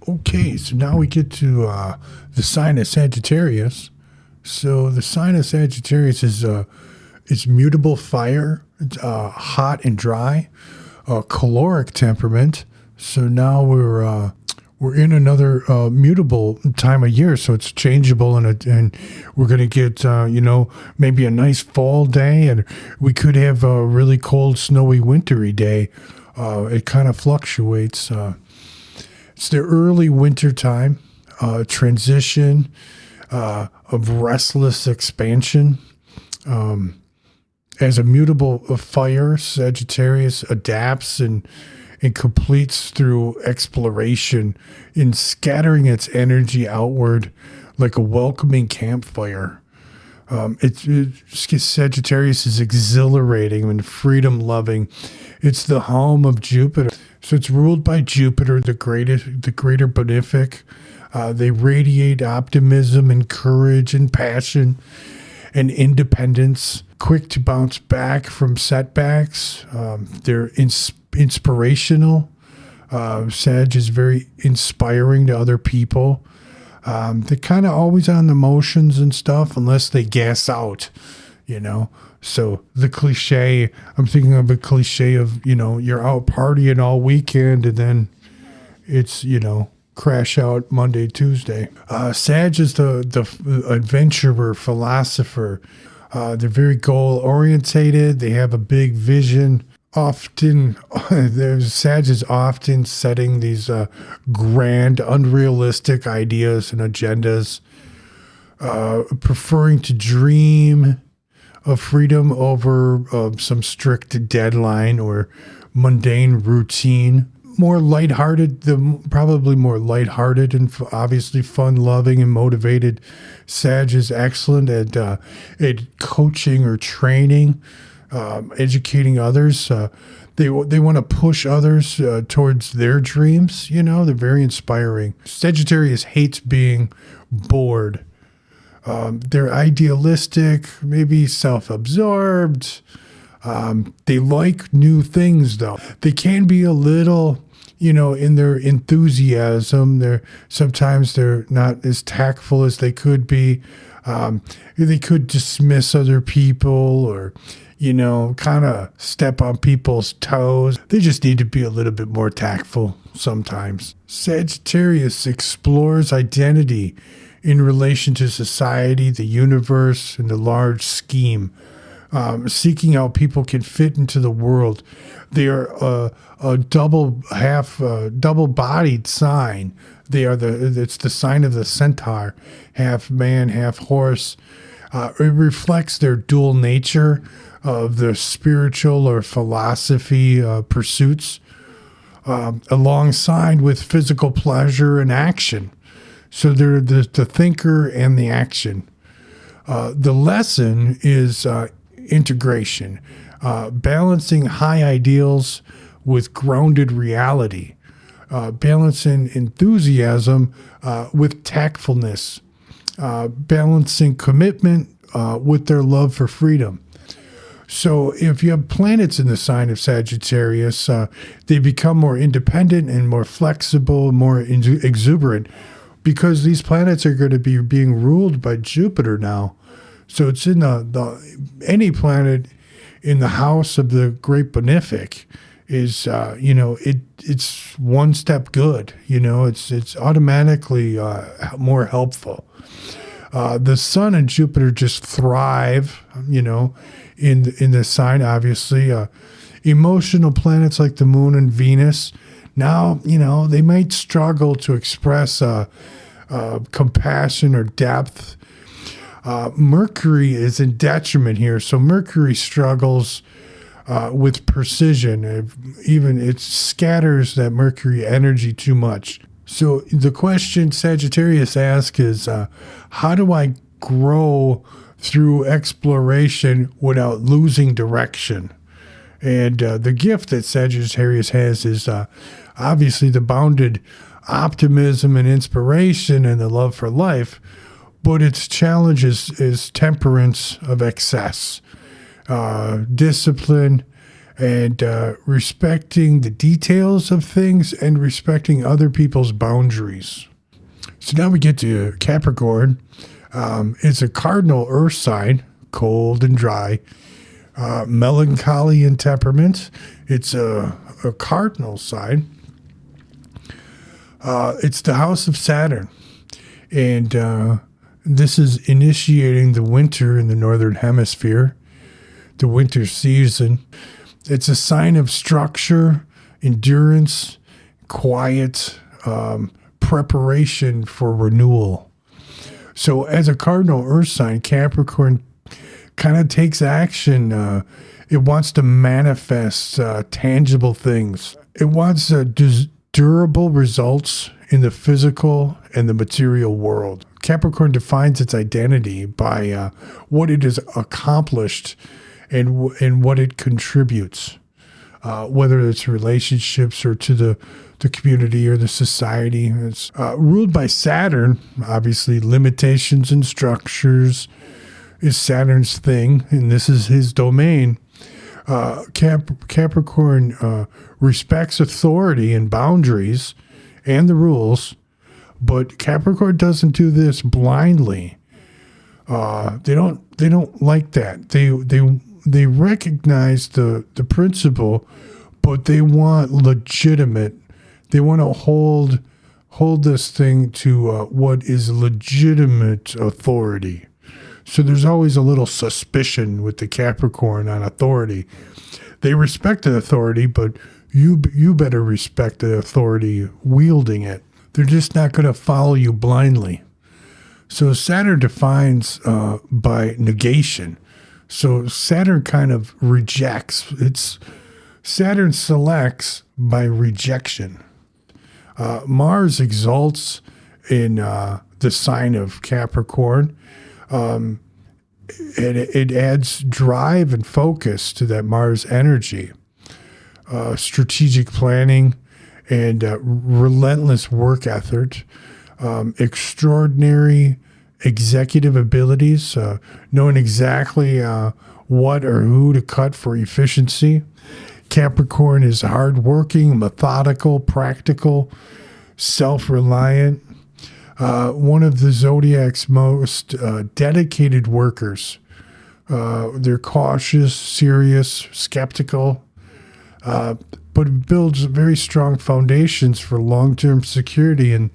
Okay, so now we get to the sign of Sagittarius. So the sign of Sagittarius is it's mutable fire, hot and dry, caloric temperament. So now we're in another mutable time of year, so it's changeable, and we're going to get maybe a nice fall day, and we could have a really cold, snowy, wintry day. It kind of fluctuates. It's the early winter time, transition of restless expansion. As a mutable fire, Sagittarius adapts and completes through exploration in scattering its energy outward like a welcoming campfire. Sagittarius is exhilarating and freedom-loving. It's the home of Jupiter. So it's ruled by Jupiter, the greater benefic. They radiate optimism and courage and passion and independence, quick to bounce back from setbacks. They're inspirational. Sag is very inspiring to other people. They're kind of always on the motions and stuff unless they gas out, So the cliche, I'm thinking of a cliche of, you're out partying all weekend and then it's, crash out Monday, Tuesday. Sag is the adventurer, philosopher. They're very goal orientated. They have a big vision. Often, Sag is often setting these grand, unrealistic ideas and agendas, preferring to dream of freedom over some strict deadline or mundane routine. More lighthearted, probably more lighthearted and obviously fun-loving and motivated. Sag is excellent at coaching or training. Educating others. They want to push others towards their dreams. They're very inspiring. Sagittarius hates being bored. They're idealistic, maybe self-absorbed. They like new things, though. They can be a little, in their enthusiasm. Sometimes they're not as tactful as they could be. They could dismiss other people or kind of step on people's toes. They just need to be a little bit more tactful sometimes. Sagittarius explores identity in relation to society, the universe, and the large scheme, seeking out people can fit into the world. They are a double-bodied sign. It's the sign of the centaur, half man, half horse. It reflects their dual nature of the spiritual or philosophy pursuits, alongside with physical pleasure and action. So they're the thinker and the action. The lesson is integration, balancing high ideals with grounded reality, balancing enthusiasm with tactfulness, balancing commitment with their love for freedom. So if you have planets in the sign of Sagittarius, they become more independent and more flexible, more exuberant, because these planets are going to be being ruled by Jupiter now. So it's in any planet in the house of the Great Benefic is, it's one step good. It's automatically more helpful. The Sun and Jupiter just thrive, in the sign, obviously. Emotional planets like the Moon and Venus, now, they might struggle to express compassion or depth. Mercury is in detriment here. So Mercury struggles with precision. Even it scatters that Mercury energy too much. So the question Sagittarius asks is, how do I grow through exploration without losing direction? And the gift that Sagittarius has is obviously the bounded optimism and inspiration and the love for life, but its challenge is temperance of excess, discipline, and respecting the details of things and respecting other people's boundaries. So now we get to Capricorn. It's a cardinal earth sign, cold and dry, melancholy in temperament. It's a cardinal sign. It's the house of Saturn. And this is initiating the winter in the northern hemisphere, the winter season. It's a sign of structure, endurance, quiet, preparation for renewal. So as a cardinal earth sign, Capricorn kind of takes action. It wants to manifest tangible things. It wants durable results in the physical and the material world. Capricorn defines its identity by what it has accomplished and what it contributes, whether it's relationships or to the community or the society. It's ruled by Saturn. Obviously, limitations and structures is Saturn's thing, and this is his domain. Capricorn respects authority and boundaries and the rules, but Capricorn doesn't do this blindly. They don't like that. They recognize the principle, but they want legitimate. They want to hold this thing to what is legitimate authority. So there's always a little suspicion with the Capricorn on authority. They respect the authority, but you better respect the authority wielding it. They're just not going to follow you blindly. So Saturn defines by negation. So Saturn kind of rejects. Saturn selects by rejection. Mars exalts in the sign of Capricorn. It adds drive and focus to that Mars energy. Strategic planning and relentless work effort. Extraordinary executive abilities, knowing exactly what or who to cut for efficiency. Capricorn is hardworking, methodical, practical, self-reliant. One of the Zodiac's most dedicated workers. They're cautious, serious, skeptical, but it builds very strong foundations for long-term security, and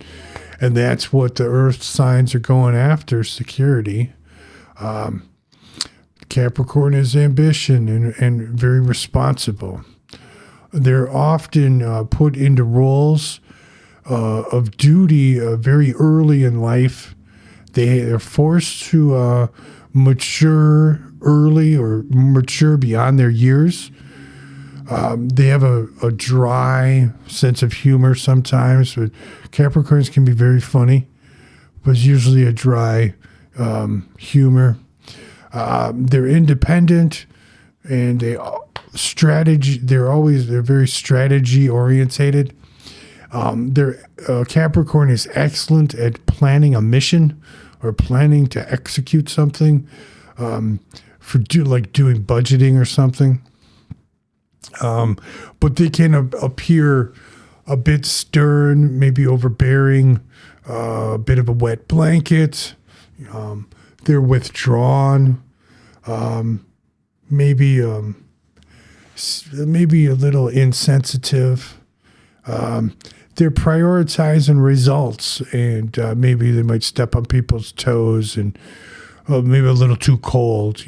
that's what the Earth signs are going after, security. Capricorn is ambition and very responsible. They're often put into roles of duty very early in life. They're forced to mature early or mature beyond their years. They have a dry sense of humor sometimes, but Capricorns can be very funny, but it's usually a dry humor. They're independent, and they're very strategy orientated. Capricorn is excellent at planning a mission or planning to execute something, like doing budgeting or something. But they can appear a bit stern, maybe overbearing, a bit of a wet blanket. They're withdrawn, maybe a little insensitive. They're prioritizing results, and maybe they might step on people's toes, and maybe a little too cold,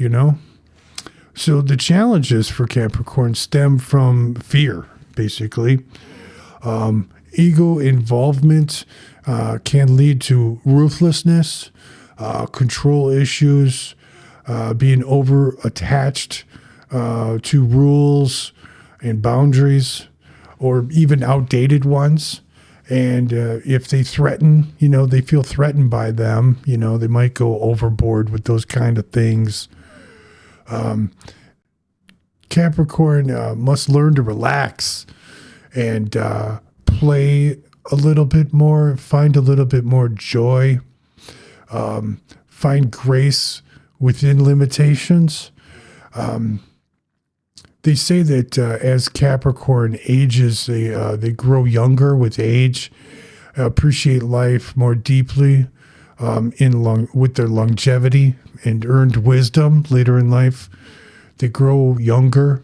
So the challenges for Capricorn stem from fear, basically. Ego involvement can lead to ruthlessness, control issues, being over-attached to rules and boundaries, or even outdated ones. And if they threaten, they feel threatened by them, they might go overboard with those kind of things. Capricorn must learn to relax and play a little bit more, find a little bit more joy, find grace within limitations. They say that as Capricorn ages, they grow younger with age, appreciate life more deeply with their longevity and earned wisdom later in life. They grow younger.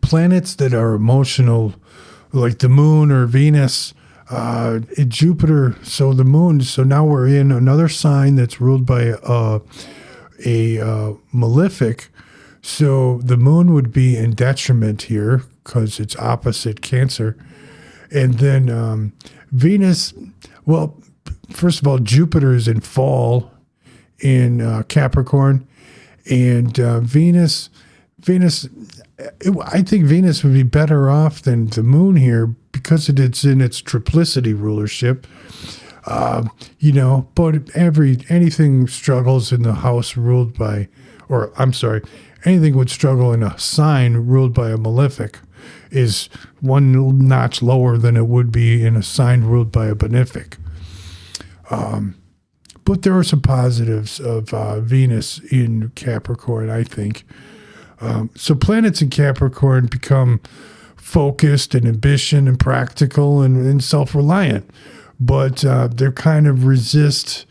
Planets that are emotional, like the moon or Venus, Jupiter, so the moon. So now we're in another sign that's ruled by a malefic. So the moon would be in detriment here because it's opposite Cancer. And then Venus, well, first of all, Jupiter is in fall in Capricorn. And Venus, I think Venus would be better off than the moon here because it's in its triplicity rulership. But anything struggles in the house ruled by, anything would struggle in a sign ruled by a malefic is one notch lower than it would be in a sign ruled by a benefic. But there are some positives of Venus in Capricorn, I think. So planets in Capricorn become focused and ambition and practical and self-reliant. But they're kind of resist.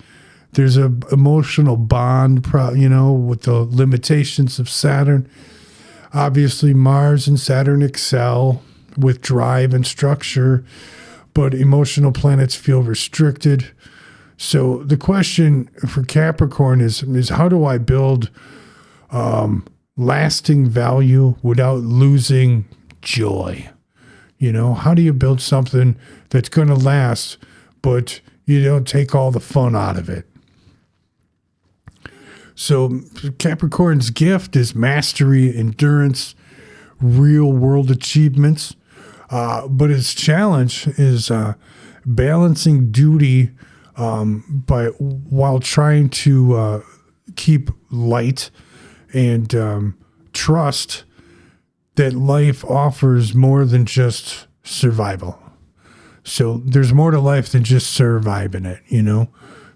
There's a emotional bond, with the limitations of Saturn. Obviously, Mars and Saturn excel with drive and structure, but emotional planets feel restricted. So the question for Capricorn is how do I build lasting value without losing joy? How do you build something that's going to last, but you don't take all the fun out of it? So Capricorn's gift is mastery, endurance, real world achievements. But its challenge is balancing duty while trying to keep light and trust that life offers more than just survival. So there's more to life than just surviving it,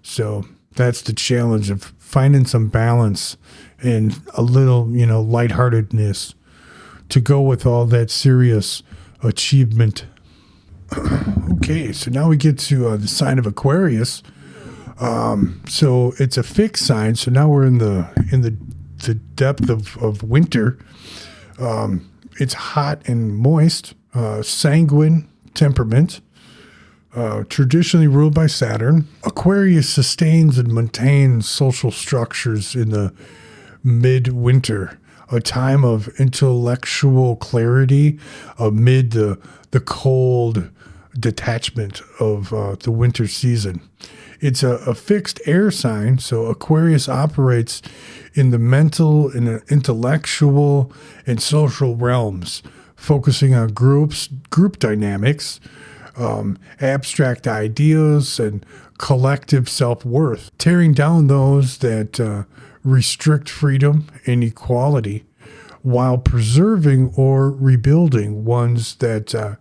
So that's the challenge of finding some balance and a little, lightheartedness to go with all that serious achievement. Okay, so now we get to the sign of Aquarius. So it's a fixed sign. So now we're in the depth of winter. It's hot and moist, sanguine temperament. Traditionally ruled by Saturn. Aquarius sustains and maintains social structures in the midwinter, a time of intellectual clarity amid the cold detachment of the winter season. It's a fixed air sign, so Aquarius operates in the mental and intellectual and social realms, focusing on group dynamics, abstract ideas, and collective self-worth, tearing down those that restrict freedom and equality while preserving or rebuilding ones that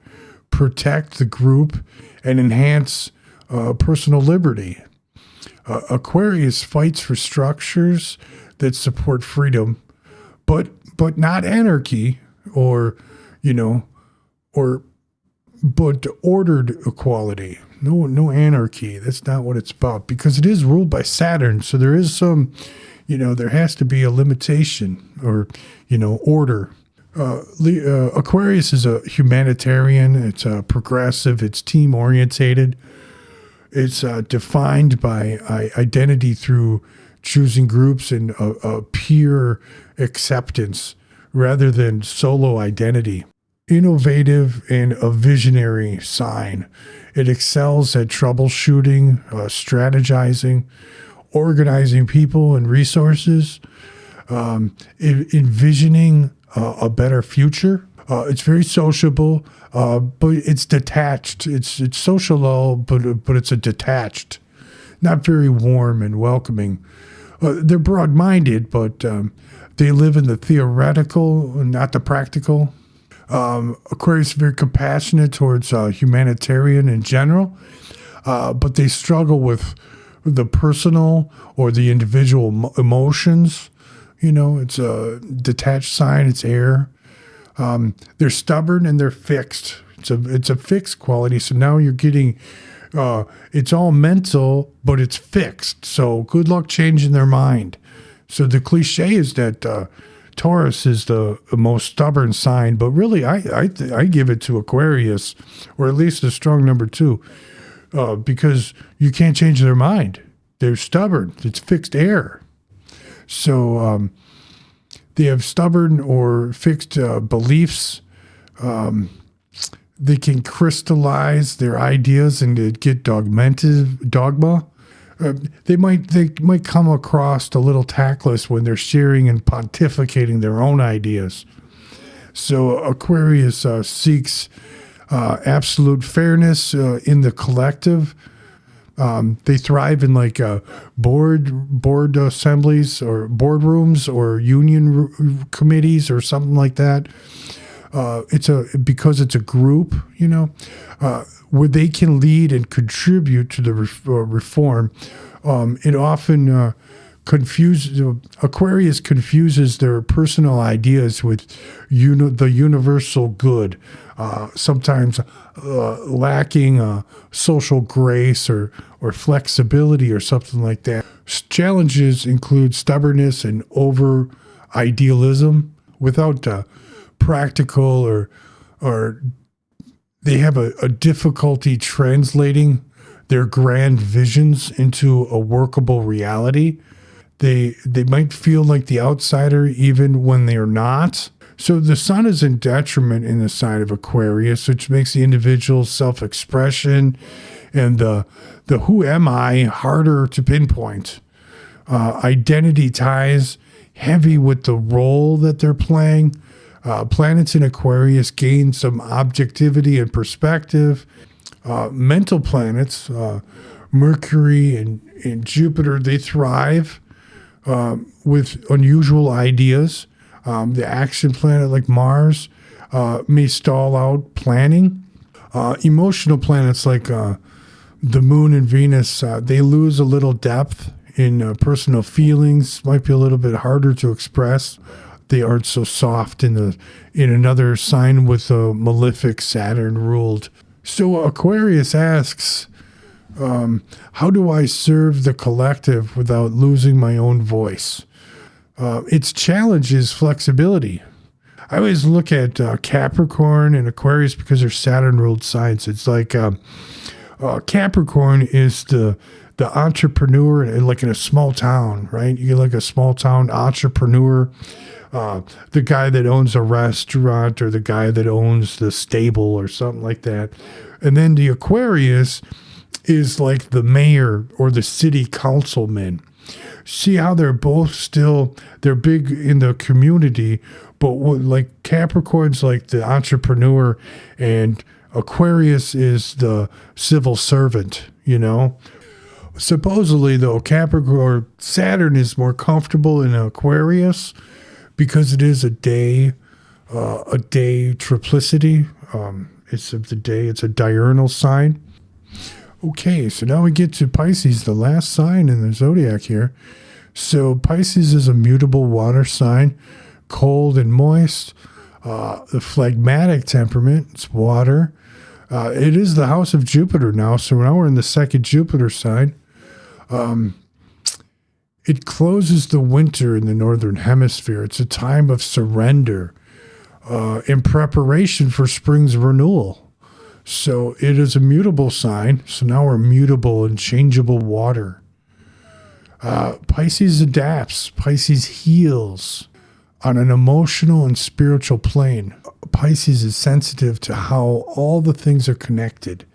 protect the group and enhance personal liberty. Aquarius fights for structures that support freedom, but not anarchy but ordered equality. No anarchy. That's not what it's about, because it is ruled by Saturn. So there is some, there has to be a limitation or, order. Aquarius is a humanitarian. It's progressive. It's team orientated. It's defined by identity through choosing groups and a peer acceptance rather than solo identity. Innovative and a visionary sign. It excels at troubleshooting, strategizing, organizing people and resources, envisioning a better future. It's very sociable, but it's detached. It's social, but it's a detached, not very warm and welcoming. They're broad-minded, but they live in the theoretical, not the practical. Aquarius is very compassionate towards humanitarian in general, but they struggle with the personal or the individual emotions. It's a detached sign. It's air. They're stubborn and they're fixed. It's a fixed quality. So now you're getting, it's all mental, but it's fixed. So good luck changing their mind. So the cliche is that Taurus is the most stubborn sign, but really I give it to Aquarius, or at least a strong number 2, because you can't change their mind. They're stubborn. It's fixed air. So they have stubborn or fixed beliefs. They can crystallize their ideas and get dogma. They might come across a little tactless when they're sharing and pontificating their own ideas. So Aquarius seeks absolute fairness in the collective. They thrive in board assemblies or boardrooms or union committees or something like that. Because it's a group, where they can lead and contribute to the reform. It often Aquarius confuses their personal ideas with the universal good, sometimes lacking social grace or flexibility or something like that. Challenges include stubbornness and over idealism without practical or they have a difficulty translating their grand visions into a workable reality. They might feel like the outsider even when they're not. So the sun is in detriment in the sign of Aquarius, which makes the individual's self-expression and the who am I harder to pinpoint. Identity ties heavy with the role that they're playing. Planets in Aquarius gain some objectivity and perspective. Mental planets, Mercury and Jupiter, they thrive with unusual ideas. The action planet like Mars may stall out planning. Emotional planets like the Moon and Venus, they lose a little depth in personal feelings, might be a little bit harder to express. They aren't so soft in another sign with a malefic Saturn ruled. So Aquarius asks, how do I serve the collective without losing my own voice? Its challenge is flexibility. I always look at Capricorn and Aquarius because they're Saturn-ruled signs. It's like Capricorn is the entrepreneur, like in a small town, right? You get like a small town entrepreneur, the guy that owns a restaurant or the guy that owns the stable or something like that. And then the Aquarius is like the mayor or the city councilman. See how they're both they're big in the community, but like Capricorn's like the entrepreneur and Aquarius is the civil servant, Supposedly, though, Capricorn, Saturn is more comfortable in Aquarius because it is a day triplicity. It's of the day. It's a diurnal sign. Okay, so now we get to Pisces, the last sign in the zodiac here. So Pisces is a mutable water sign, cold and moist. The phlegmatic temperament, it's water. It is the house of Jupiter now, so now we're in the second Jupiter sign. It closes the winter in the northern hemisphere. It's a time of surrender in preparation for spring's renewal. So it is a mutable sign. So now we're mutable and changeable water. Pisces adapts. Pisces heals on an emotional and spiritual plane. Pisces is sensitive to how all the things are connected.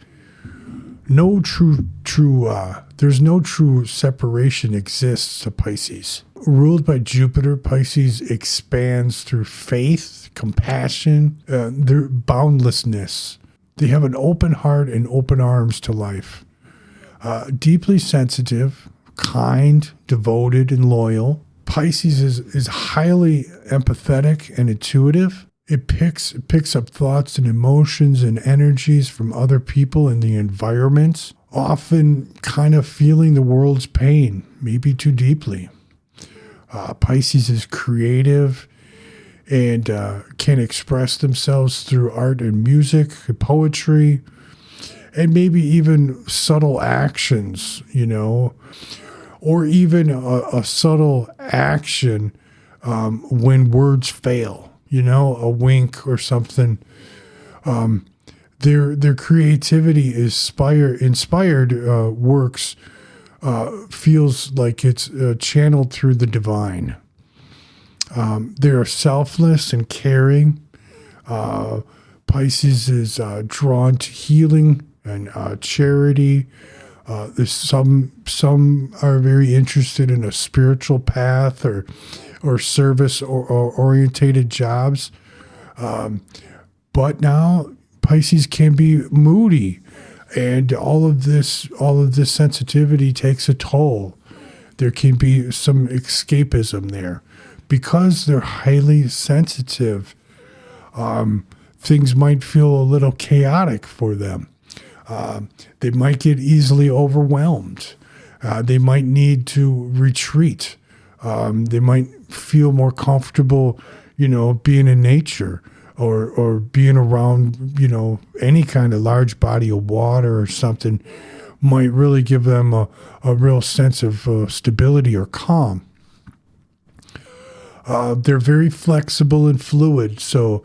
There's no true separation exists to Pisces. Ruled by Jupiter, Pisces expands through faith, compassion, their boundlessness. They have an open heart and open arms to life. Deeply sensitive, kind, devoted, and loyal. Pisces is highly empathetic and intuitive. It picks up thoughts and emotions and energies from other people in the environment, often kind of feeling the world's pain, maybe too deeply. Pisces is creative and can express themselves through art and music, poetry, and maybe even subtle actions, or even a subtle action when words fail. A wink or something. Their creativity inspired works feels like it's channeled through the divine. They're selfless and caring. Pisces is drawn to healing and charity. There's some are very interested in a spiritual path or service or orientated jobs. But now Pisces can be moody, and all of this sensitivity takes a toll. There can be some escapism there. Because they're highly sensitive, things might feel a little chaotic for them. They might get easily overwhelmed. They might need to retreat. They might feel more comfortable, being in nature or being around, any kind of large body of water or something might really give them a real sense of stability or calm. They're very flexible and fluid. So,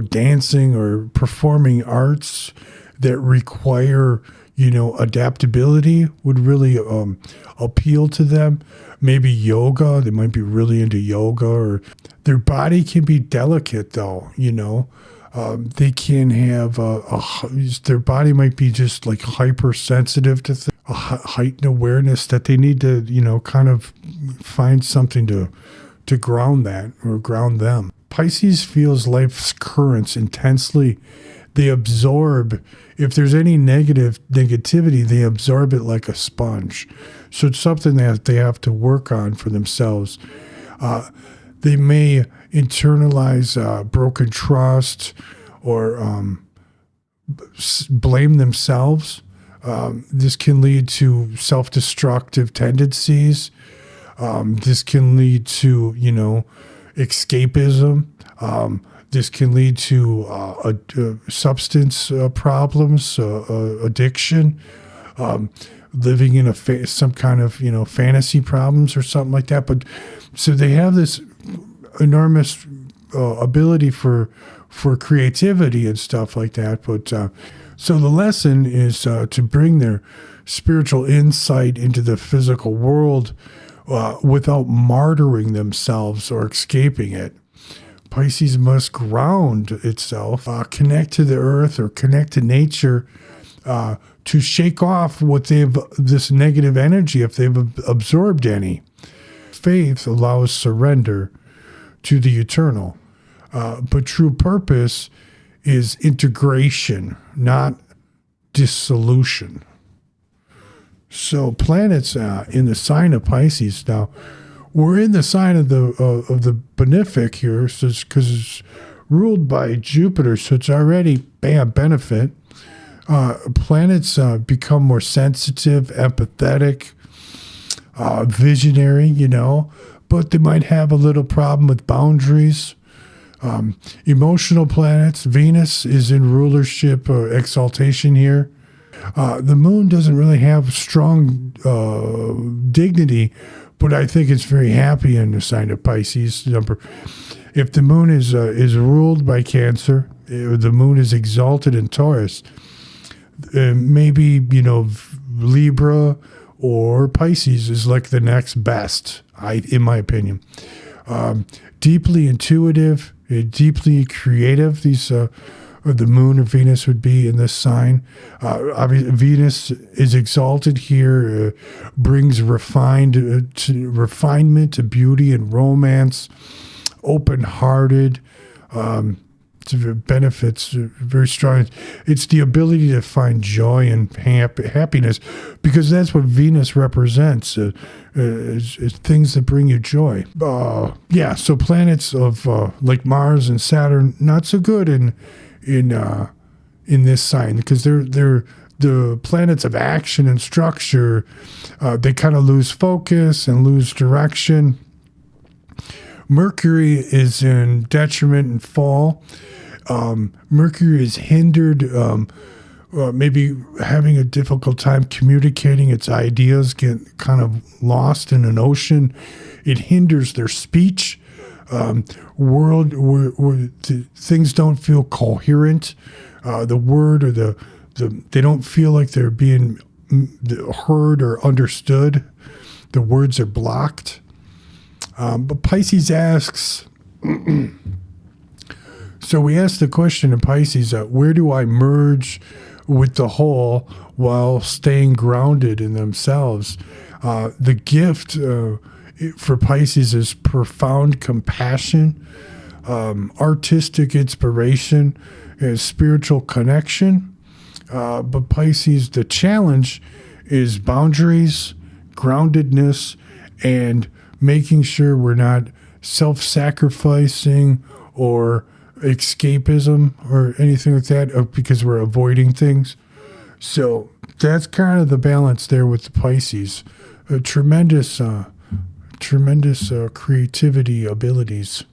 dancing or performing arts that require, adaptability would really appeal to them. Maybe yoga, they might be really into yoga, or their body can be delicate though, they can have their body might be just like hypersensitive to a heightened awareness that they need to, kind of find something to ground that or ground them. Pisces feels life's currents intensely. They absorb, if there's any negativity, they absorb it like a sponge. So it's something that they have to work on for themselves. They may internalize broken trust or blame themselves. This can lead to self-destructive tendencies. This can lead to, escapism. This can lead to substance problems, addiction, living in some kind of, fantasy problems or something like that. But so they have this enormous ability for creativity and stuff like that. But so the lesson is to bring their spiritual insight into the physical world without martyring themselves or escaping it. Pisces must ground itself, connect to the earth or connect to nature to shake off this negative energy if they've absorbed any. Faith allows surrender to the eternal, but true purpose is integration, not dissolution. So planets in the sign of Pisces now. We're in the sign of the benefic here, so because it's ruled by Jupiter, so it's already a benefit. Planets become more sensitive, empathetic, visionary, but they might have a little problem with boundaries. Emotional planets, Venus is in rulership or exaltation here. The moon doesn't really have strong dignity, but I think it's very happy in the sign of Pisces. If the moon is ruled by Cancer, the moon is exalted in Taurus, maybe, Libra or Pisces is like the next best, in my opinion. Deeply intuitive, deeply creative. These the moon or Venus would be in this sign. Obviously, Venus is exalted here, brings refinement to beauty and romance, open-hearted. Benefits very strong. It's the ability to find joy and happiness, because that's what Venus represents, is things that bring you joy. So planets of like Mars and Saturn, not so good in this sign, because they're the planets of action and structure. They kind of lose focus and lose direction. Mercury is in detriment and fall. Mercury is hindered, maybe having a difficult time communicating its ideas, get kind of lost in an ocean. It hinders their speech. Things don't feel coherent. The word or they don't feel like they're being heard or understood. The words are blocked. But Pisces asks, so we asked the question in Pisces, where do I merge with the whole while staying grounded in themselves? The gift for Pisces is profound compassion, artistic inspiration, spiritual connection. But Pisces, the challenge is boundaries, groundedness, and making sure we're not self-sacrificing or escapism or anything like that, because we're avoiding things. So that's kind of the balance there with the Pisces. Tremendous creativity abilities.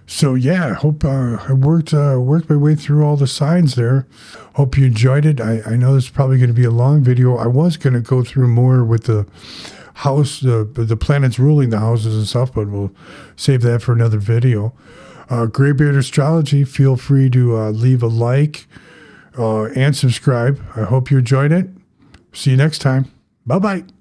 So yeah, I hope I worked my way through all the signs there. Hope you enjoyed it. I know this is probably going to be a long video. I was going to go through more with the house, the planets ruling the houses and stuff, but we'll save that for another video. Grey Beard Astrology, feel free to leave a like and subscribe. I hope you enjoyed it. See you next time. Bye-bye.